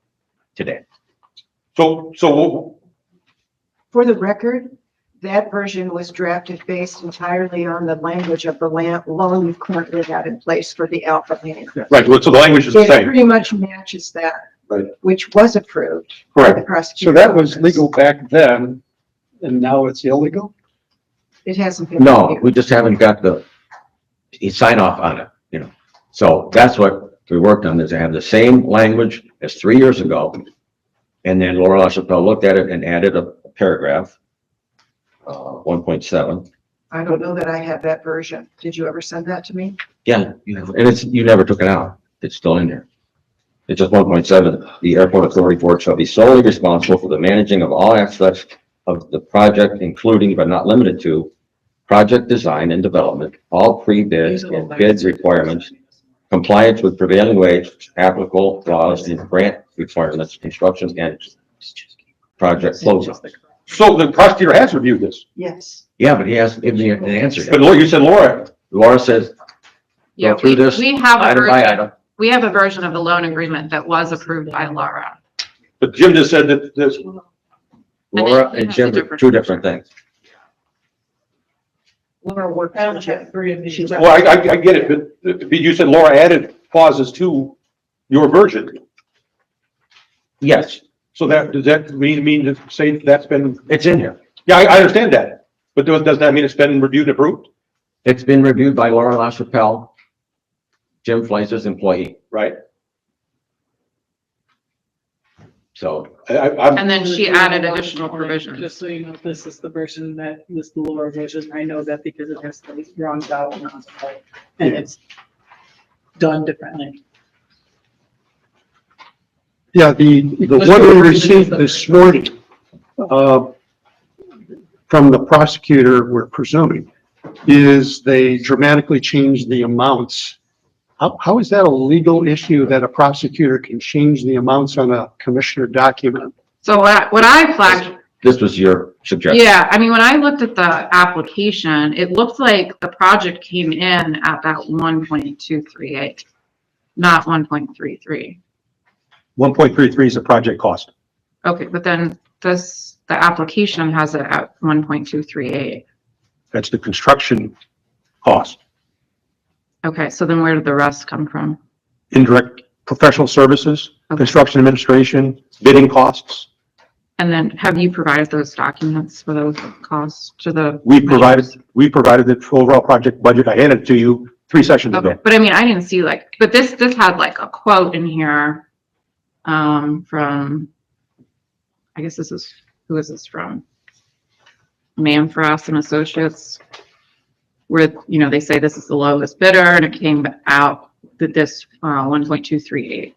today. So For the record, that version was drafted based entirely on the language of the loan we've currently got in place for the Alpha Land. right, so the language is the It same. pretty much matches that. Right. Which was approved by the Correct. prosecutor. So that was legal back then, and now it's illegal? It hasn't been. No, reviewed. we just haven't got he sign off on it, So that's what we worked on, is to have the same language as 3 years ago. And then Laura LaChapelle looked at it and added a paragraph, 1.7. I don't know that I have that version. Did you ever send that to me? Yeah, and you never took it out. It's still in there. It's just 1.7. The airport authority board shall be solely responsible for the managing of all aspects of the project, including but not limited to project design and development, all pre-bid and bid requirements, compliance with prevailing wage, applicable laws and grant requirements, construction and project closeout. So the prosecutor has reviewed this, Yes. Yeah, but he hasn't given me an answer but yet. Laura, you said Laura, Laura says, Yeah, go through this we have a item by version, item. we have a version of the loan agreement that was approved by Laura. but Jim just said that this, Laura it and has Jim a are different- two different things. Laura worked on three of these. She's- well, I get it, but you said Laura added clauses to your version. Yes, So that, does that mean to say that's been, it's in here. yeah, I understand that. But does that mean it's been reviewed and approved? It's been reviewed by Laura LaChapelle, Jim Fleiser's employee. Right. So I'm, And then she added additional provisions. Just so you know, this is the version that, this is the lower version. I know that because it has those wrong out and it's done differently. Yeah, the one we received this morning, from the prosecutor, we're presuming, is they dramatically changed the amounts. How is that a legal issue that a prosecutor can change the amounts on a commissioner document? So what I flagged, this was your suggestion. yeah, I mean, when I looked at the application, it looked like the project came in at that 1.238, not 1.33. 1.33 is the project cost. Okay, but then the application has it at 1.238. That's the construction cost. Okay, so then where did the rest come from? Indirect professional services, Okay. construction administration, bidding costs. And then have you provided those documents for those costs to the? We provided the overall project budget. I handed it to you 3 sessions Okay, ago. but I mean, I didn't see like, but this had like a quote in here, from, I guess who is this from? Manfrost and Associates, where, you know, they say this is the lowest bidder and it came out that this, 1.238.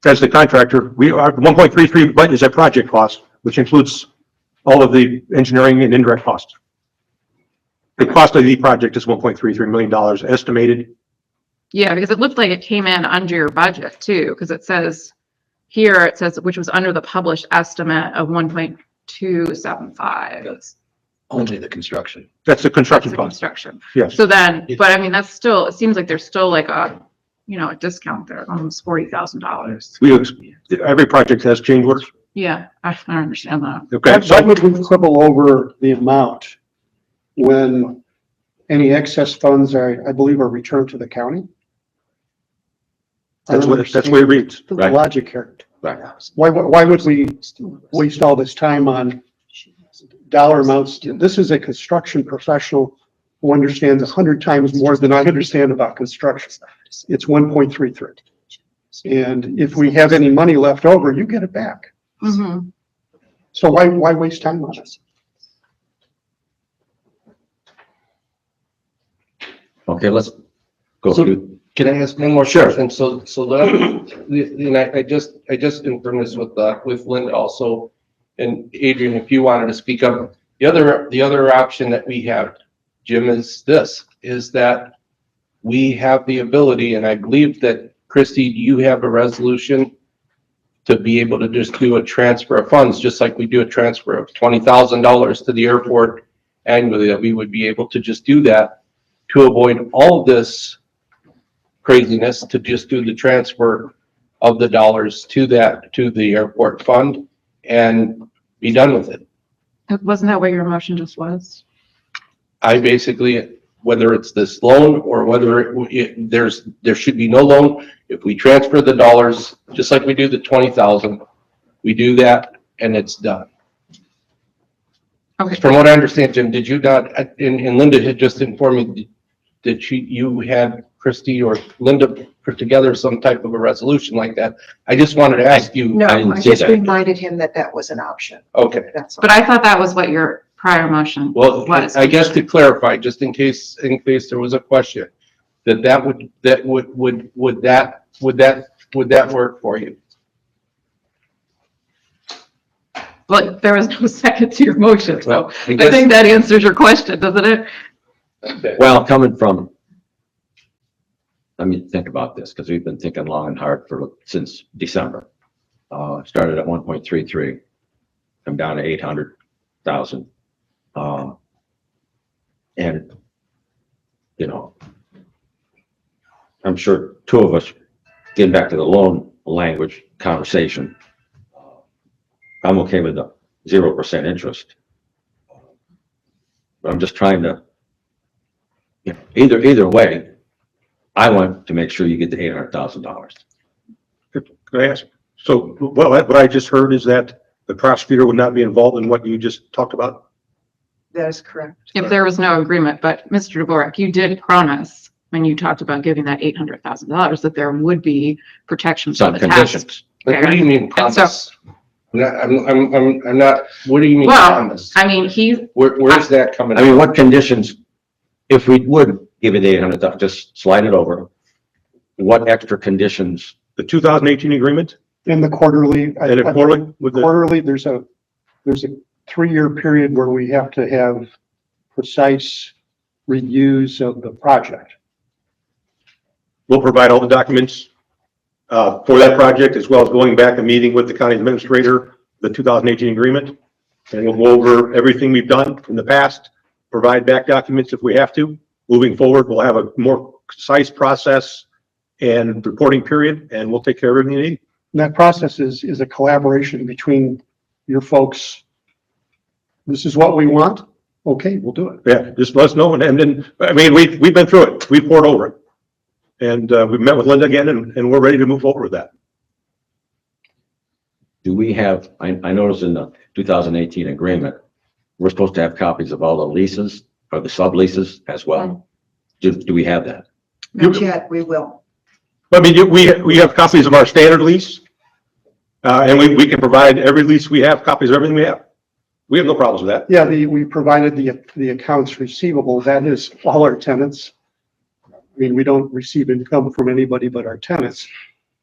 As the contractor, we are 1.33 budget is a project cost, which includes all of the engineering and indirect costs. The cost of the project is $1.33 million estimated. Yeah, because it looked like it came in under your budget too, because it says here, it says, which was under the published estimate of 1.275. Only the construction. That's the That's construction the cost. construction. Yes. So then, but I mean, that's still, it seems like there's still like a, you know, a discount there, almost $40,000. Every project has change orders. Yeah, I don't understand that. Okay. Why So would we quibble over the amount when any excess funds are, I believe, are returned to the county? that's what it reads. The Right. logic here. Right. Why would we waste all this time on dollar amounts? This is a construction professional who understands 100 times more than I understand about construction. It's 1.33. And if we have any money left over, you get it back. Mhm. So why waste time on it? Okay, let's go So- through. Can I ask one more Sure. question? So that, and I just confirmed this with Linda also. And Adrian, if you wanted to speak up, the other option that we have, Jim, is that we have the ability, and I believe that Christie, you have a resolution to be able to just do a transfer of funds, just like we do a transfer of $20,000 to the airport annually, that we would be able to just do that to avoid all this craziness, to just do the transfer of the dollars to the airport fund and be done with it. Wasn't that what your motion just was? I basically, whether it's this loan or whether there should be no loan, if we transfer the dollars, just like we do the 20,000, we do that and it's done. Okay, From what I understand, Jim, did you not, and Linda had just informed me that you had Christie or Linda put together some type of a resolution like that. I just wanted to ask you. No, I didn't I see just that. reminded him that that was an option. Okay, That's all. but I thought that was what your prior motion well, was. I guess to clarify, just in case there was a question, would that work for you? But there was no second to your motion, so Well, I I guess- think that answers your question, doesn't it? Okay. Well, coming from, let me think about this, because we've been thinking long and hard since December. Started at 1.33. come down to 800,000. And, you know, I'm sure two of us, getting back to the loan language conversation, I'm okay with the 0% interest. But I'm just trying to, you know, either way, I want to make sure you get the $800,000. Could I ask? So, well, what I just heard is that the prosecutor would not be involved in what you just talked about? That is correct. If there was no agreement, but Mr. Dvorak, you did promise when you talked about giving that $800,000 that there would be protections on Some the conditions. test. Like, what do you mean And so- promise? I'm not, what do you mean Well, promise? I mean, Where's that coming I mean, from? what conditions, if we would give you the 800,000, just slide it over, what extra conditions? The 2018 agreement In the quarterly, and a quarterly with the, quarterly, there's a 3-year period where we have to have precise reviews of the project. we'll provide all the documents for that project, as well as going back and meeting with the county administrator, the 2018 agreement. And we'll go over everything we've done in the past, provide back documents if we have to. Moving forward, we'll have a more concise process and reporting period, and we'll take care of everything you need. And that process is a collaboration between your folks. This is what we want. Okay, we'll do it. Yeah, just let us know. And then, I mean, we've been through it. We've poured over it. And we've met with Linda again, and we're ready to move forward with that. Do we have, I noticed in the 2018 agreement, we're supposed to have copies of all the leases or the subleases as well. Do we have that? Not yet, we will. I mean, we have copies of our standard lease. And we can provide every lease we have, copies of everything we have. We have no problems with that. Yeah, we provided the accounts receivable. That is all our tenants. I mean, we don't receive income from anybody but our tenants.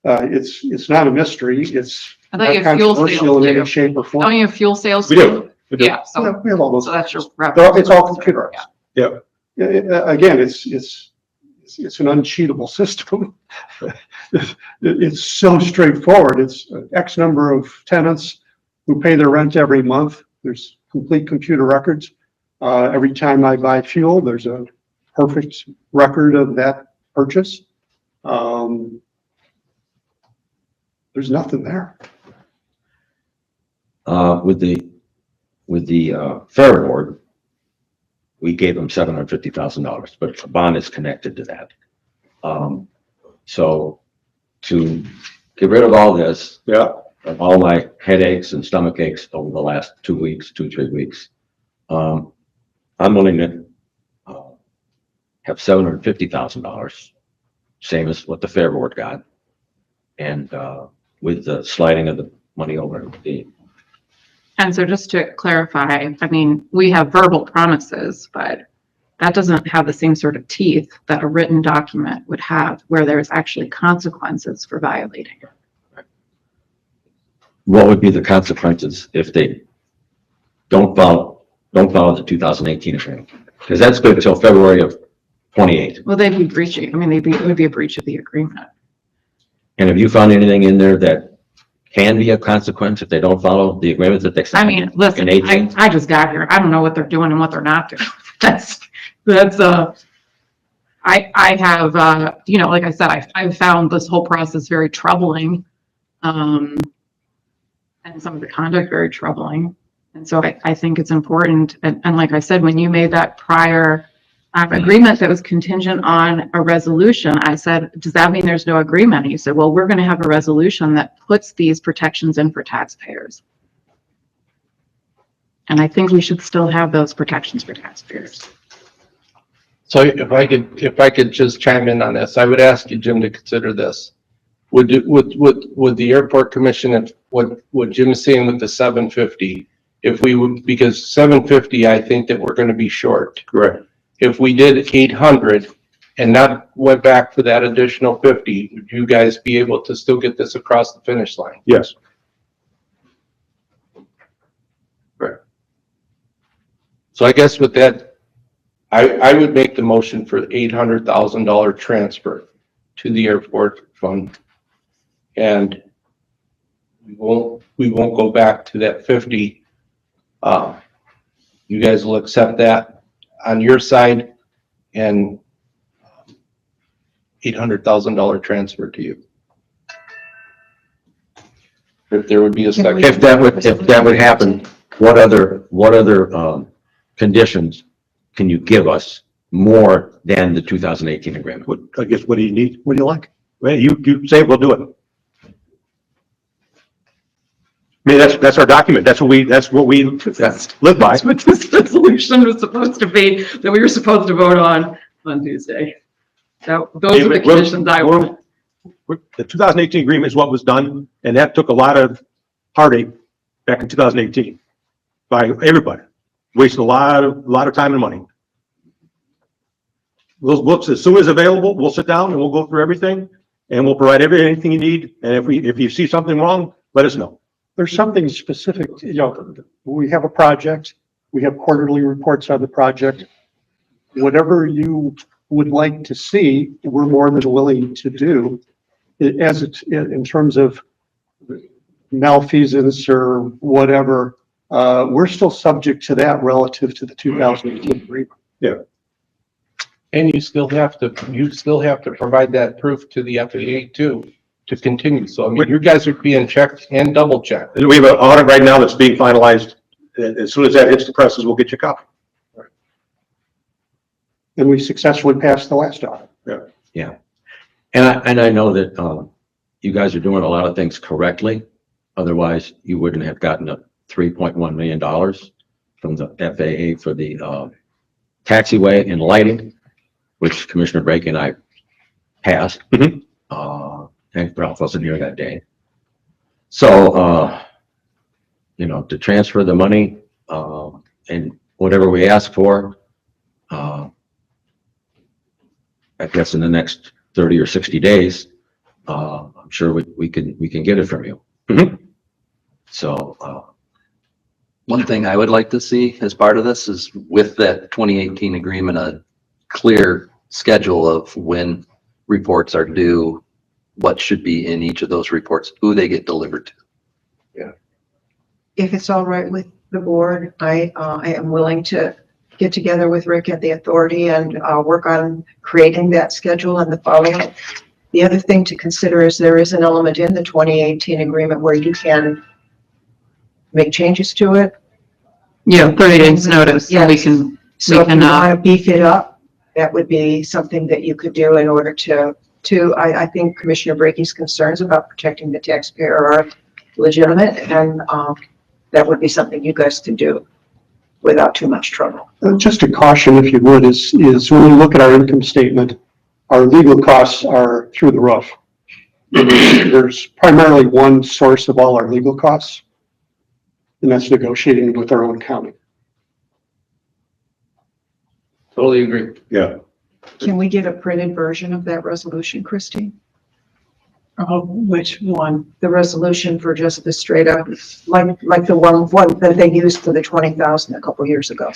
It's not a mystery. It's I thought you not have fuel controversial in sales any too. shape or form. Don't you have fuel sales? We do. We do. Yeah, Yeah, so, we have all those. so that's your It's all computerized. Yeah. Again, it's an uncheatable system. It's so straightforward. It's X number of tenants who pay their rent every month. There's complete computer records. Every time I buy fuel, there's a perfect record of that purchase. There's nothing there. With the fair board, we gave them $750,000, but the bond is connected to that. So to get rid of all this, Yeah. of all my headaches and stomach aches over the last 3 weeks, I'm willing to have $750,000, same as what the fair board got. And with the sliding of the money over the, And so just to clarify, I mean, we have verbal promises, but that doesn't have the same sort of teeth that a written document would have where there's actually consequences for violating it. what would be the consequences if they don't follow the 2018 agreement? Because that's good until February of 28. Well, they'd be breaching, I mean, it would be a breach of the agreement. And have you found anything in there that can be a consequence if they don't follow the agreement that they I signed? mean, listen, In 18. I just got here. I don't know what they're doing and what they're not doing. I have, like I said, I've found this whole process very troubling. And some of the conduct very troubling. And so I think it's important. And like I said, when you made that prior agreement that was contingent on a resolution, I said, does that mean there's no agreement? And you said, well, we're going to have a resolution that puts these protections in for taxpayers. And I think we should still have those protections for taxpayers. So if I could just chime in on this, I would ask you, Jim, to consider this. Would the airport commission, if what Jim is saying with the 750, if we would, because 750, I think that we're gonna be short. Correct. If we did 800 and not went back for that additional 50, would you guys be able to still get this across the finish line? Yes. So I guess with that, I would make the motion for $800,000 transfer to the airport fund. And we won't go back to that 50 You guys will accept that on your side and $800,000 transfer to you. If there would be a second. If that would happen, what other conditions can you give us more than the 2018 agreement? What, I guess, what do you need? What do you like? Well, you say, we'll do it. I mean, that's our document. That's what we live by. That's what this resolution was supposed to be, that we were supposed to vote on Tuesday. So those are the conditions I want. The 2018 agreement is what was done, and that took a lot of heartache back in 2018 by everybody. Wasted a lot of time and money. We'll, as soon as available, we'll sit down and we'll go through everything, and we'll provide anything you need. And if you see something wrong, let us know. There's something specific, we have a project, we have quarterly reports on the project. Whatever you would like to see, we're more than willing to do. As it's in terms of malfeasance or whatever, we're still subject to that relative to the 2018 agreement. Yeah. And you still have to provide that proof to the FAA too, to continue. So I mean, you guys are being checked and double checked. And we have an audit right now that's being finalized. And as soon as that hits the presses, we'll get you a copy. And we successfully passed the last audit. Yeah. And I know that, you guys are doing a lot of things correctly. Otherwise, you wouldn't have gotten a $3.1 million from the FAA for the, taxiway and lighting, which Commissioner Brake and I passed. Mhm. And Ralph wasn't here that day. So, to transfer the money, and whatever we ask for, I guess in the next 30 or 60 days, I'm sure we can get it from you. Mhm. So, One thing I would like to see as part of this is with that 2018 agreement, a clear schedule of when reports are due, what should be in each of those reports, who they get delivered to. If it's all right with the board, I am willing to get together with Rick at the authority and work on creating that schedule and the follow-up. The other thing to consider is there is an element in the 2018 agreement where you can make changes to it. Yeah, 30 days notice, so we Yes. can, So if you want to beef it up, that would be something that you could do in order to, I think Commissioner Brackey's concerns about protecting the taxpayer are legitimate, and that would be something you guys could do without too much trouble. Just a caution, if you would, is when you look at our income statement, our legal costs are through the roof. There's primarily one source of all our legal costs, and that's negotiating with our own county. Totally agree. Yeah. Can we get a printed version of that resolution, Christine? Oh, which one? The resolution for just the straight up, like the one that they used for the 20,000 a couple years ago.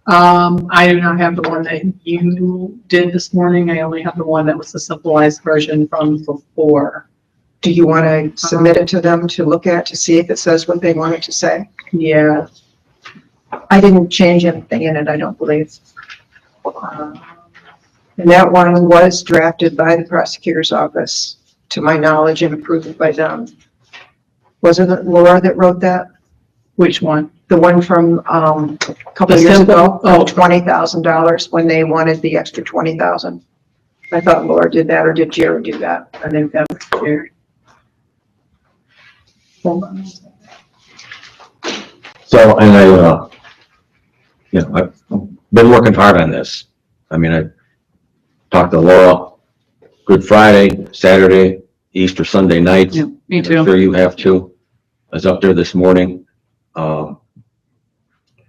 I do not have the one that you did this morning. I only have the one that was the simplified version from before. Do you want to submit it to them to look at to see if it says what they want it to say? Yeah. I didn't change anything in it, I don't believe. And that one was drafted by the prosecutor's office, to my knowledge, and approved by them. Wasn't it Laura that wrote that? Which one? The one from, a couple of The years simple- ago, oh. $20,000 when they wanted the extra 20,000. I thought Laura did that, or did Jared do that? I think that was clear. so, and I've been working hard on this. I mean, I talked to Laura Good Friday, Saturday, Easter Sunday nights. Yeah, me I'm too. sure you have too. I was up there this morning,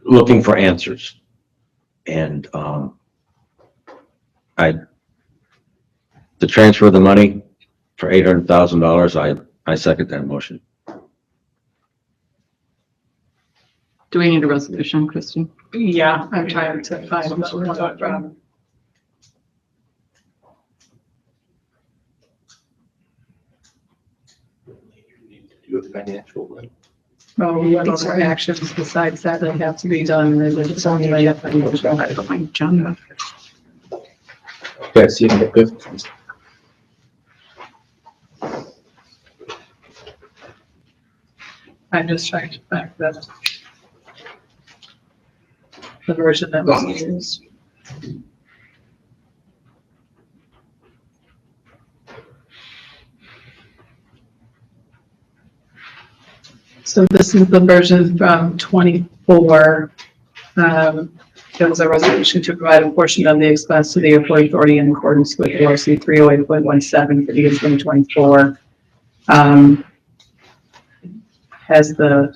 looking for answers. And, to transfer the money for $800,000, I second that motion. Do we need a resolution, Christine? Yeah, I'm trying to find what we're talking about. Do a financial, right? Oh, we have other actions besides that that have to be done, and it's only like up and my agenda. Okay, see you. Good. I'm just trying to back that. The version that was used. So this is the version from 24. There was a resolution to provide a portion of the expense to the airport authority in accordance with ORC 308.17 for the year 2024. Has the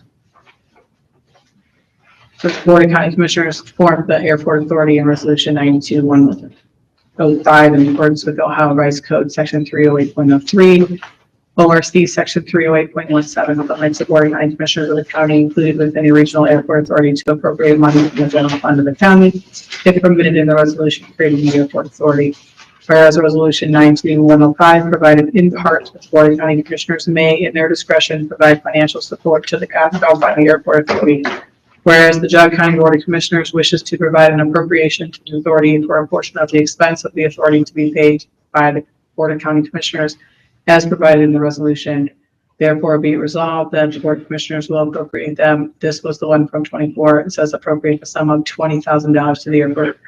Board of County Commissioners formed the airport authority in resolution 92-105 in accordance with Ohio Revised Code section 308.03. ORC section 308.17 appoints the Board of County Commissioners of the county included within the regional airport authority to appropriate money from the general fund of the county if permitted in the resolution creating the airport authority. Whereas resolution 92-105 provided in part that the Board of County Commissioners may in their discretion provide financial support to the Geauga County Airport Authority. Whereas the Geauga County Board of Commissioners wishes to provide an appropriation to the authority for a portion of the expense of the authority to be paid by the Board of County Commissioners as provided in the resolution. Therefore, be it resolved that the Board of Commissioners will appropriate them. This was the one from 24. It says appropriate a sum of $20,000 to the airport,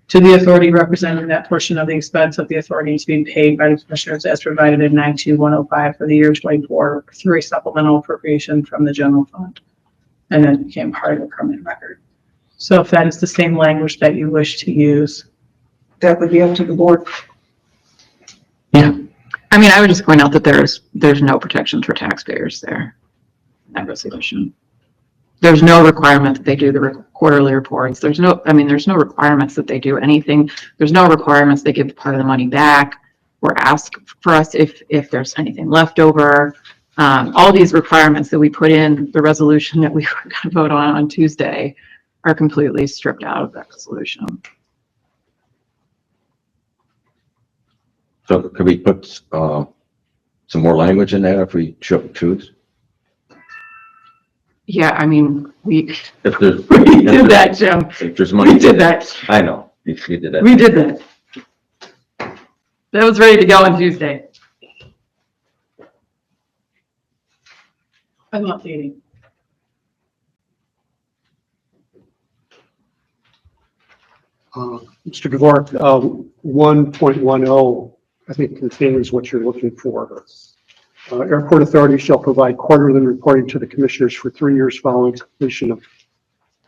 to the authority representing that portion of the expense of the authority to be paid by the Commissioners as provided in 92-105 for the year 24 through a supplemental appropriation from the general fund. And then became part of the permanent record. So if that is the same language that you wish to use, That would be up to the board. I mean, I would just point out that there's no protections for taxpayers there. In that resolution. There's no requirement that they do the quarterly reports. There's no requirements that they do anything. There's no requirements they give part of the money back or ask for us if there's anything left over. All these requirements that we put in the resolution that we were going to vote on Tuesday are completely stripped out of that resolution. So could we put, some more language in there if we choose? Yeah, I mean, we If there's, did that, Jim. if there's money. We did that. I know, you did that. We did that. That was ready to go on Tuesday. I'm updating. Mr. Dvorak, 1.10, I think contains what you're looking for. Airport authority shall provide quarterly reporting to the commissioners for 3 years following completion of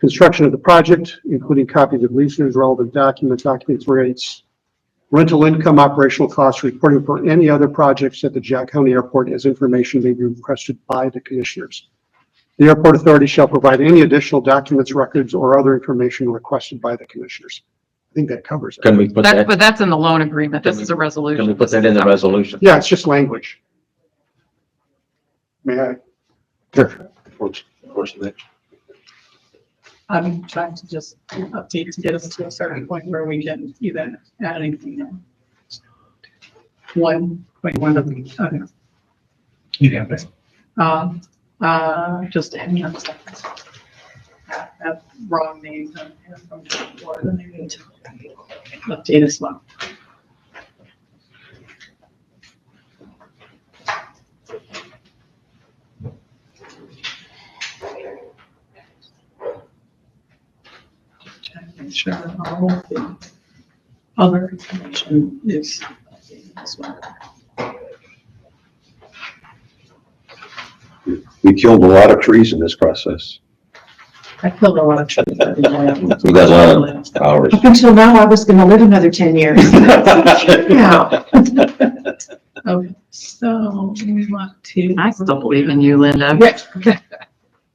construction of the project, including copies of leases, relevant documents, occupancy rates, rental income, operational costs, reporting for any other projects at the Geauga County Airport as information may be requested by the commissioners. The airport authority shall provide any additional documents, records, or other information requested by the commissioners. I think that covers it. Can we put that, But that's in the loan agreement. This is a can we resolution. put that in the resolution? Yeah, it's just language. May I? Sure. I'm trying to just update to get us to a certain point where we can even add anything in. 1.1 of the, okay. You have it. Just hang on a second. That wrong name from before, then I need to update as well. Trying to make sure that all of the other information is updated as well. We killed a lot of trees in this process. I killed a lot of trees. We got a lot of hours. Up until now, I was gonna live another 10 years. Yeah. Okay, so we want to. I still believe in you, Linda.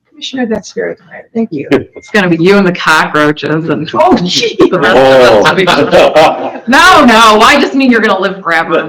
Commissioner, that's very kind. Thank you. It's gonna be you and the cockroaches and Oh, gee. the rest of us will be- No, I just mean you're gonna live forever.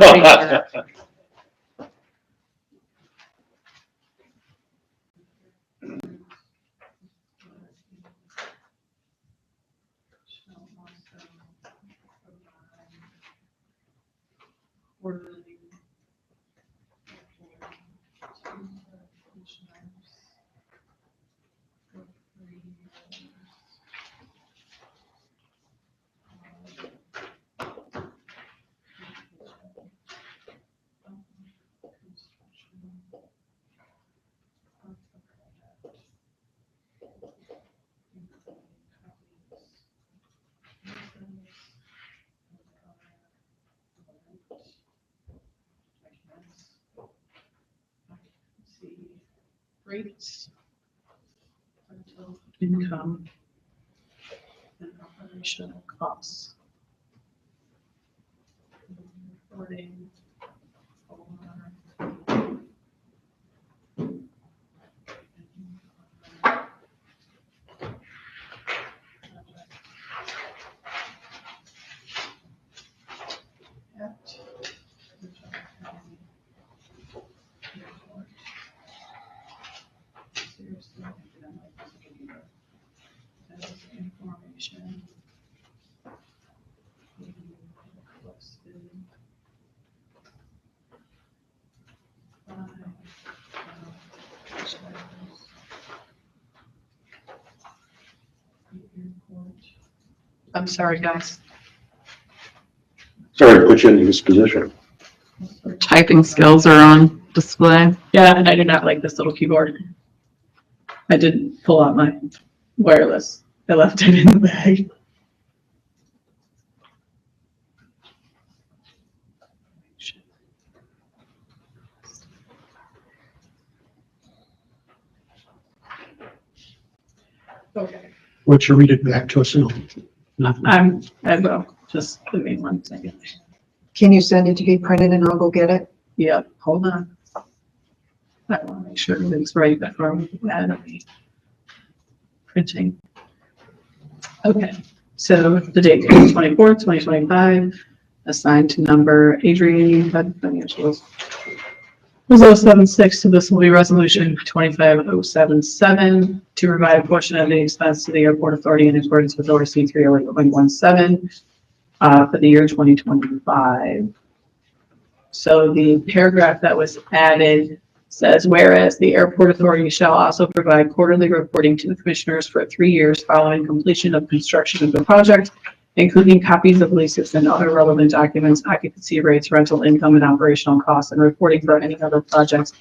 rates, rental income, and operational costs. Reporting for information. I'm sorry, guys. Sorry to put you in this position. Typing skills are on display. Yeah, and I do not like this little keyboard. I didn't pull out my wireless. I left it in the bag. Okay. Would you read it back to us? I will, just give me 1 second. Can you send it to be printed and I'll go get it? Yep, hold on. I want to make sure everything's right before we add the printing. Okay, so the date is 24th, 2025, assigned to number Adrian, HUD Financials. Was 076, so this will be resolution 25077 to provide a portion of the expense to the airport authority in accordance with ORC 308.17 for the year 2025. So the paragraph that was added says, whereas the airport authority shall also provide quarterly reporting to the commissioners for 3 years following completion of construction of the project, including copies of leases and other relevant documents, occupancy rates, rental income, and operational costs, and reporting for any other projects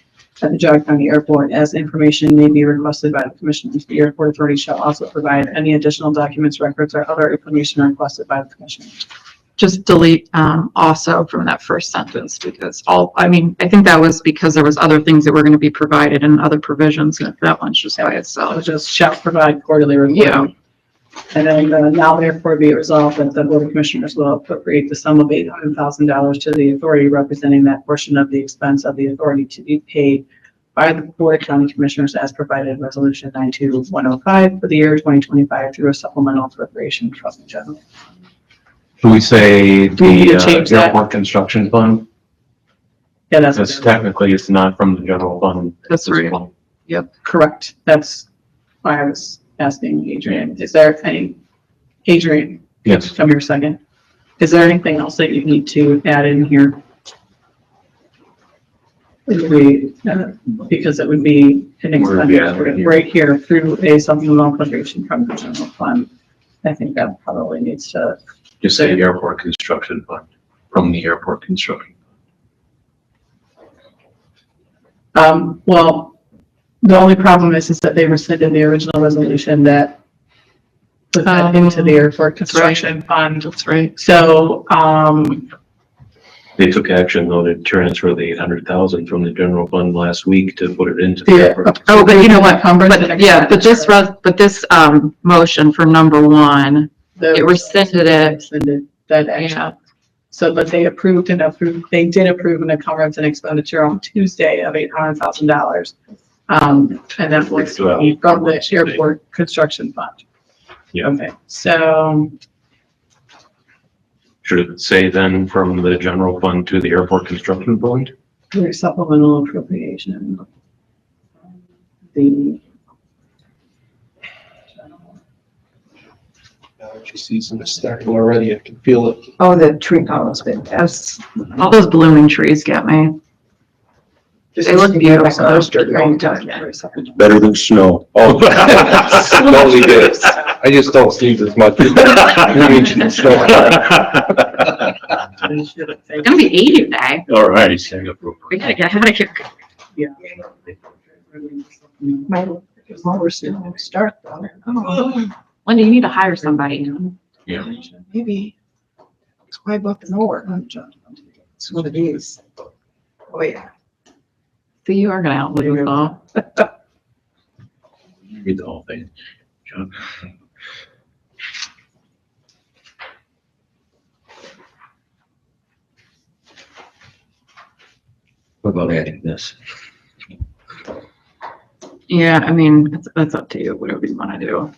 at the Geauga County Airport. As information may be requested by the commissioners, the airport authority shall also provide any additional documents, records, or other information requested by the commissioners. Just delete also from that first sentence because I think that was because there was other things that were going to be provided in other provisions. And that one's just by So itself. just shall provide quarterly reporting. Yeah. And then now therefore be it resolved that the Board of Commissioners will appropriate the sum of $800,000 to the authority representing that portion of the expense of the authority to be paid by the Board of County Commissioners as provided in Resolution 92105 for the year 2025 through a supplemental appropriation from the general. Can we say Do we need to the change that? airport construction fund? Yeah, that's Because technically it's not from the general fund. That's right. correct. That's why I was asking Adrian. Is there any, Adrian, Yes. come here a second. Is there anything else that you need to add in here? Because it would be an Where would we add it expenditure here? right here through a supplemental appropriation from the general fund. I think that probably needs to, Just say airport construction fund, from the airport construction. well, the only problem is that they rescinded the original resolution that put that into the airport construction fund. That's right. So, They took action though to transfer the 800,000 from the general fund last week to put it into the Yeah. airport. Oh, but you know what? Encumbrance and But this motion for number one, it rescinded it. rescinded that action. Yeah. So, but they did approve an encumbrance and expenditure on Tuesday of $800,000. And that was from the airport construction fund. Yeah. Okay, so, Should it say then from the general fund to the airport construction fund? your supplemental appropriation. The. Allergy season is starting already. I can feel it. Oh, the tree pollen's been, that's. All those blooming trees get me. They look beautiful. Better than snow. Oh, slowly did. I just don't sneeze as much. It's gonna be 80 today. All right. We gotta get out of here. Start though. When do you need to hire somebody? Yeah. Maybe. It's why I bought the mower. It's one of these. Oh, yeah. See, you are gonna outlive us all. Read the whole thing. John. What about adding this? Yeah, I mean, that's up to you, whatever you want to do.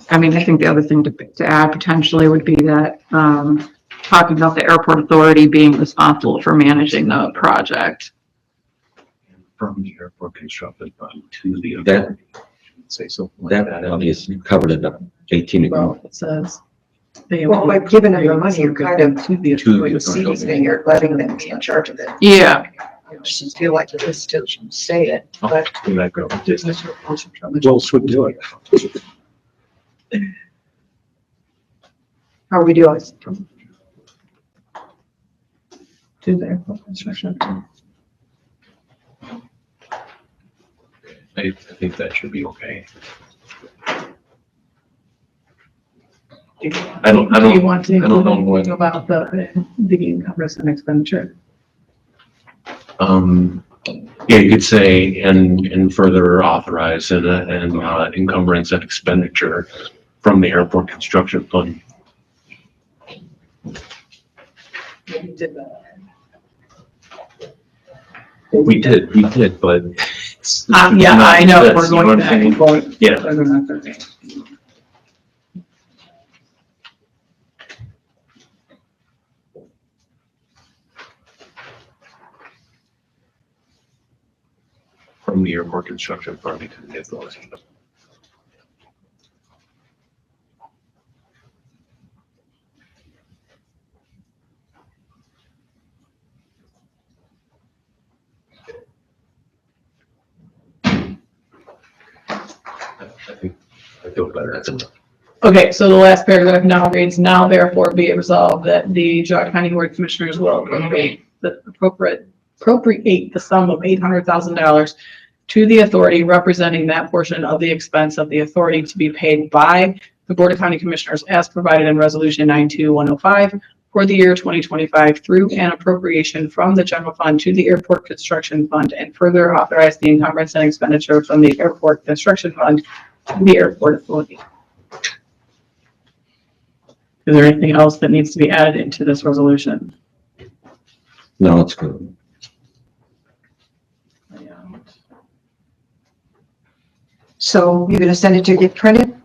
I mean, I think the other thing to add potentially would be that, talking about the airport authority being responsible for managing the project. From the airport construction fund to the. That- Say something like That that. money is covered in the 18 Well, agreement. it says. they- Well, by giving them the money, you're kind of To the authority. seizing, you're letting them be in charge of it. Yeah, I just feel like this to say it, but Come back up. Wills would do it. how are we doing? To the airport construction. I think that should be okay. I don't Do you want to I don't include know anything what- about the encumbrance and expenditure? Yeah, you could say, and further authorize an encumbrance and expenditure from the airport construction fund. You did that. We did, but. it's Yeah, not I know, this, we're you know going what back I'm and saying? forth. Yeah. Whether or not they're paying. From the airport construction fund to the authority. I feel better. That's enough. Okay, so the last paragraph now reads, now therefore be it resolved that the Geauga County Board of Commissioners will appropriate the sum of $800,000 to the authority representing that portion of the expense of the authority to be paid by the Board of County Commissioners as provided in Resolution 92105 for the year 2025 through an appropriation from the general fund to the airport construction fund, and further authorize the encumbrance and expenditure from the airport construction fund to the airport authority. Is there anything else that needs to be added into this resolution? No, it's good. So you're gonna send it to get printed?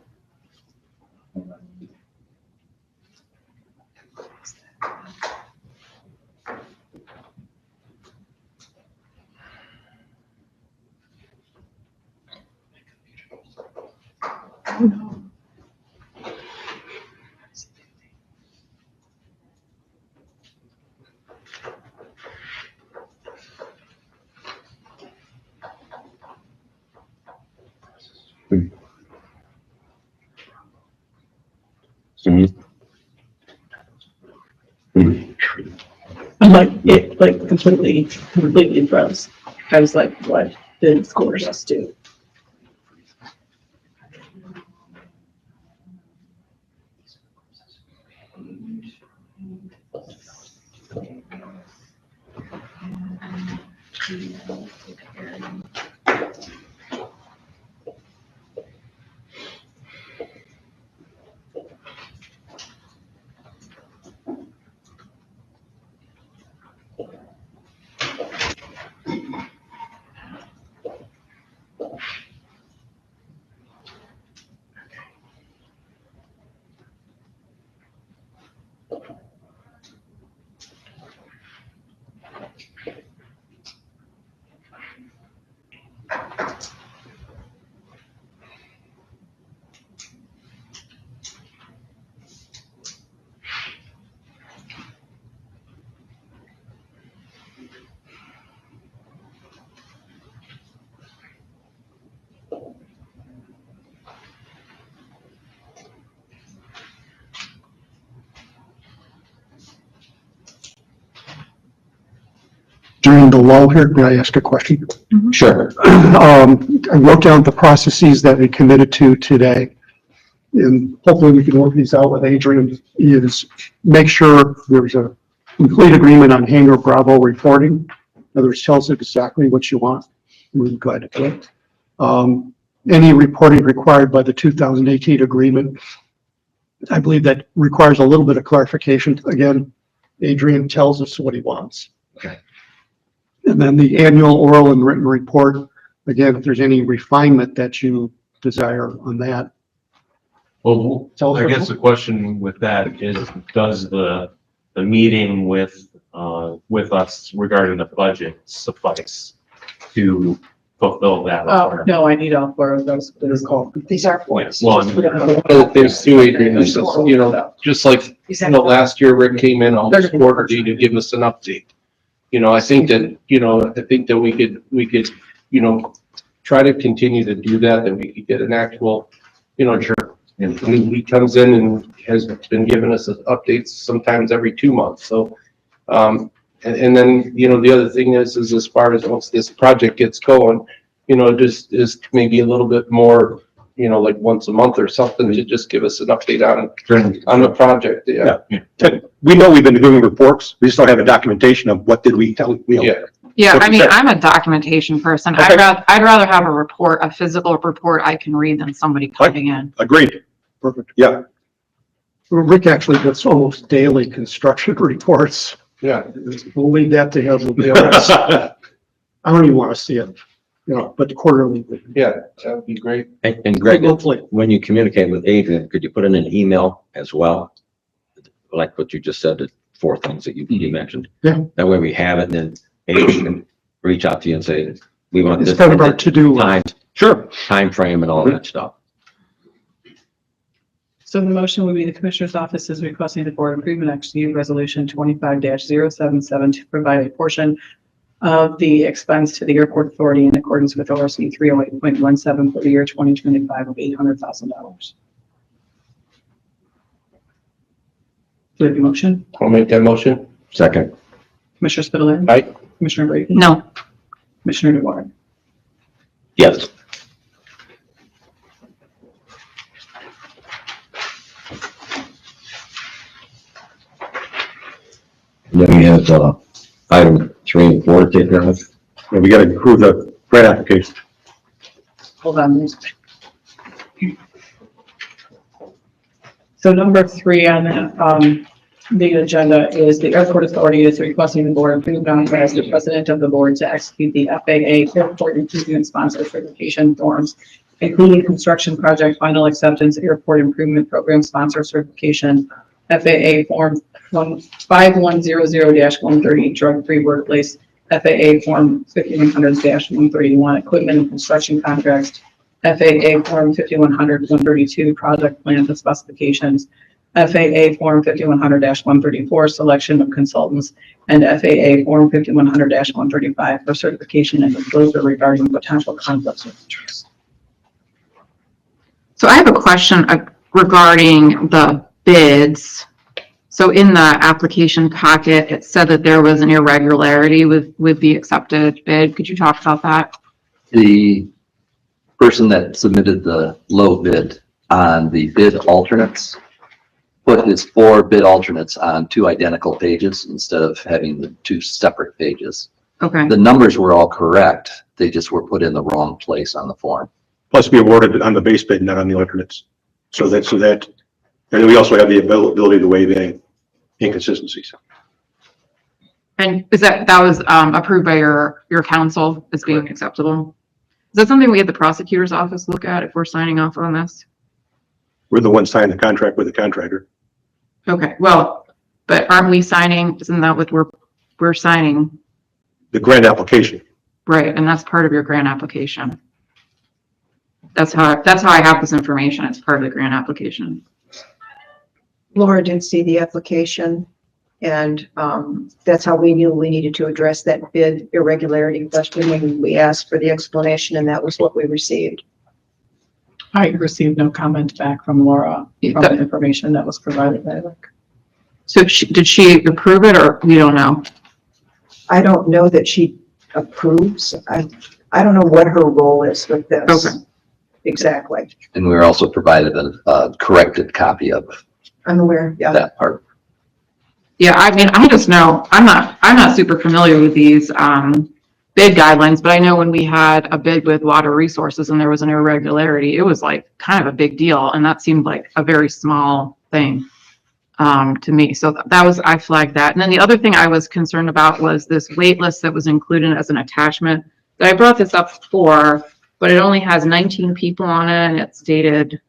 I'm like completely froze. I was like, what did school just do? During the lull here, may I ask a question? Sure. I wrote down the processes that we committed to today. And hopefully we can work these out with Adrian, is make sure there's a complete agreement on Hangar Bravo reporting. In other words, tells it exactly what you want. We're glad to do it. any reporting required by the 2018 agreement. I believe that requires a little bit of clarification. Again, Adrian tells us what he wants. Okay. And then the annual oral and written report, again, if there's any refinement that you desire on that. Well, I guess the question with that is, does the meeting with us regarding the budget suffice to fulfill that? Oh, no, I need all four of those for this call. These are points. Well, One of the things too, Adrian, is, you know, just like, you know, last year Rick came in almost quarterly to give us an update. You know, I think that we could, you know, try to continue to do that we could get an actual, you know, sure. And he comes in and has been giving us updates sometimes every 2 months. So, and then, you know, the other thing is as far as once this project gets going, you know, just is maybe a little bit more, you know, like once a month or something to just give us an update on the project. Yeah. We know we've been doing reports. We just don't have a documentation of what did we tell, you know. Yeah. Yeah, What I you mean, said. I'm a documentation person. Okay. I'd rather have a report, a physical report I can read than somebody coming in. Agreed. Perfect. Yeah. Rick actually gets almost daily construction reports. Yeah. We'll leave that to him. I don't even want to see it, you know, but quarterly. Yeah, that would be great. And Greg, Hopefully. when you communicate with Adrian, could you put in an email as well? Like what you just said, the 4 things that you mentioned. Yeah. That way we have it, and then Adrian can reach out to you and say, we want It's this kind of our to-do list. time frame and all that stuff. So the motion would be the Commissioner's Office is requesting the Board approve and execute Resolution 25-077 to provide a portion of the expense to the Airport Authority in accordance with ORC 308.17 for the year 2025 of $800,000. Do we have a motion? I'll make that motion. Second. Commissioner Spitaler? Aye. Commissioner Brady? No, Commissioner DeWark? Yes. Then we have, item 3 and 4 taken care of. And we gotta approve the grant application. Hold on. So number 3 on the agenda is the Airport Authority is requesting the board approve and authorize the president of the board to execute the FAA Airport Improvement Sponsor Certification forms, including construction project final acceptance, airport improvement program sponsor certification, FAA form 5100-130 drug-free workplace, FAA form 5100-131 equipment and construction contracts, FAA form 5100-132 project plans and specifications, FAA form 5100-134 selection of consultants, and FAA form 5100-135 for certification and disclosure regarding potential conflicts of interest. so I have a question regarding the bids. So in the application packet, it said that there was an irregularity with the accepted bid. Could you talk about that? The person that submitted the low bid on the bid alternates put his 4 bid alternates on 2 identical pages instead of having the 2 separate pages. Okay, The numbers were all correct. They just were put in the wrong place on the form. Plus be awarded on the base bid, not on the alternates. So that, and then we also have the ability to waive any inconsistencies. and is that was approved by your council as being acceptable? Is that something we have the prosecutor's office look at if we're signing off on this? We're the ones signing the contract with the contractor. Okay, well, but aren't we signing, isn't that what we're signing? The grant application. Right, and that's part of your grant application. That's how I have this information. It's part of the grant application. Laura did see the application, and that's how we knew we needed to address that bid irregularity question when we asked for the explanation, and that was what we received. I received no comment back from Laura from the information that was provided by Rick. So did she approve it, or we don't know? I don't know that she approves. I don't know what her role is with this. Okay. Exactly. And we were also provided a corrected copy of I'm aware, yeah. that part. Yeah, I mean, I just know, I'm not super familiar with these bid guidelines, but I know when we had a bid with water resources and there was an irregularity, it was like kind of a big deal. And that seemed like a very small thing to me. So that was, I flagged that. And then the other thing I was concerned about was this wait list that was included as an attachment. That I brought this up for, but it only has 19 people on it and it's dated.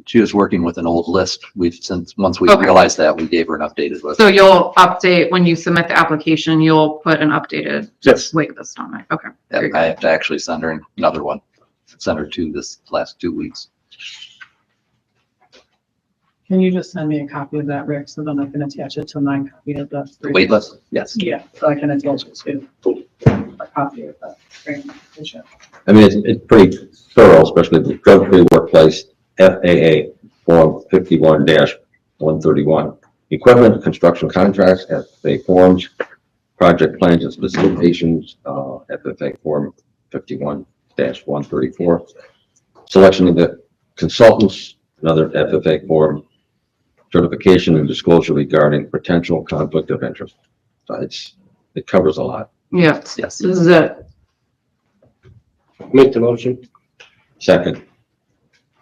She was working with an old list. Once we Okay. realized that, we gave her an updated list. So you'll update, when you submit the application, you'll put an updated Yes. wait list on it. Okay. Yeah, Very good. I have to actually send her another one. Send her two this last 2 weeks. Can you just send me a copy of that, Rick, so then I can attach it to my copy of the. Wait list? Yes. Yeah, so I can attach it to a copy of that. grant application. I mean, it's pretty thorough, especially the drug-free workplace FAA Form 51-131. Equipment, construction contracts, FAA forms, project plans and specifications, FFA Form 51-134. Selection of the consultants, another FFA form. Certification and disclosure regarding potential conflict of interest. So it covers a lot. Yes. Yes. This is it. Make the motion. Second,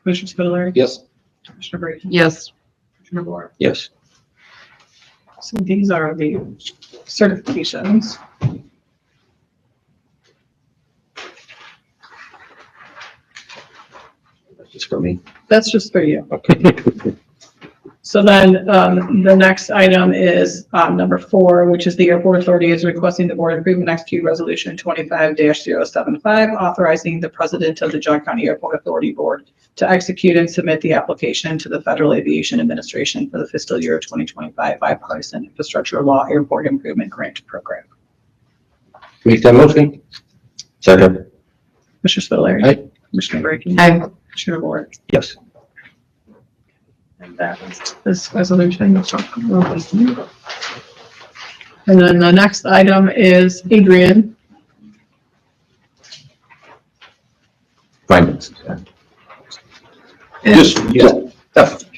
Commissioner Spudler. Yes. Commissioner Brady. Yes. Commissioner Moore. yes. So these are the certifications. It's for me. That's just for you. So then, the next item is, number 4, which is the Airport Authority is requesting the board approve and execute resolution 25-075, authorizing the president of the Geauga County Airport Authority Board to execute and submit the application to the Federal Aviation Administration for the fiscal year 2025 bipartisan infrastructure law airport improvement grant program. Make that motion. Second, Commissioner Spudler. Aye. Commissioner Brady. Aye. Commissioner Moore. yes. And that is this resolution. And then the next item is Adrian. Finance. Just,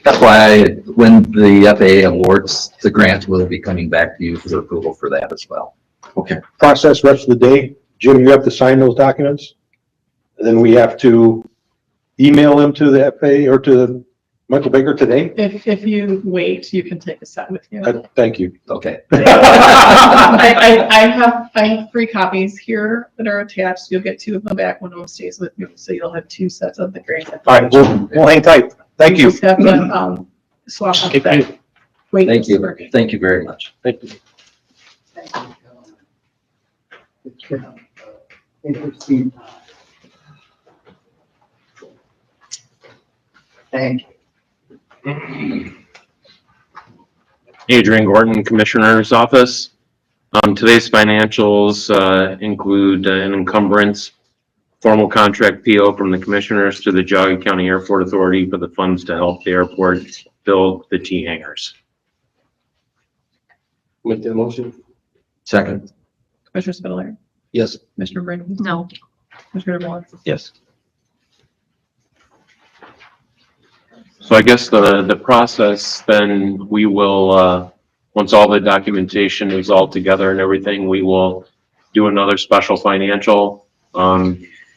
FYI, when the FAA awards the grant, we'll be coming back to you for approval for that as well. Okay. Process rest of the day. Jim, you have to sign those documents. And then we have to email them to the FAA or to Michael Baker today. If you wait, you can take a set with you. Thank you. Okay. I have 3 copies here that are attached. You'll get 2 of them back. One of them stays with you, so you'll have 2 sets of the grant. All right, we'll hang tight. Thank you. Just have to, swap out that. Wait. Thank you. Thank you very much. Thank you. Thank you. Adrian Gordon, Commissioner's Office. Today's financials include an encumbrance, formal contract PO from the Commissioners to the Geauga County Airport Authority for the funds to help the airport build the T hangars. Make that motion. Second, Commissioner Spudler. Yes. Commissioner Brady. No. Commissioner Moore. yes. So I guess the process, then we will, once all the documentation is all together and everything, we will do another special financial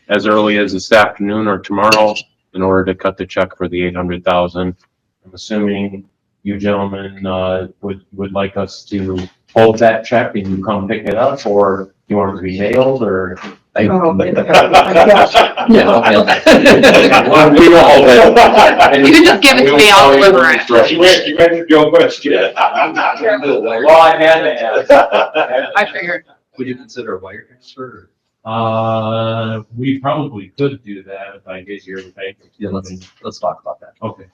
as early as this afternoon or tomorrow in order to cut the check for the 800,000. I'm assuming you gentlemen would like us to hold that check and you come pick it up, or you want it to be mailed, or? Oh, my gosh. Yeah, I'll mail it. We will hold it. You can just give it to me, I'll deliver it. You answered your question. Well, I had to ask. I figured. Would you consider a wire transfer? We probably could do that if I get your bank. Yeah, let's talk about that. Okay.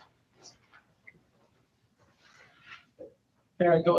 There I go.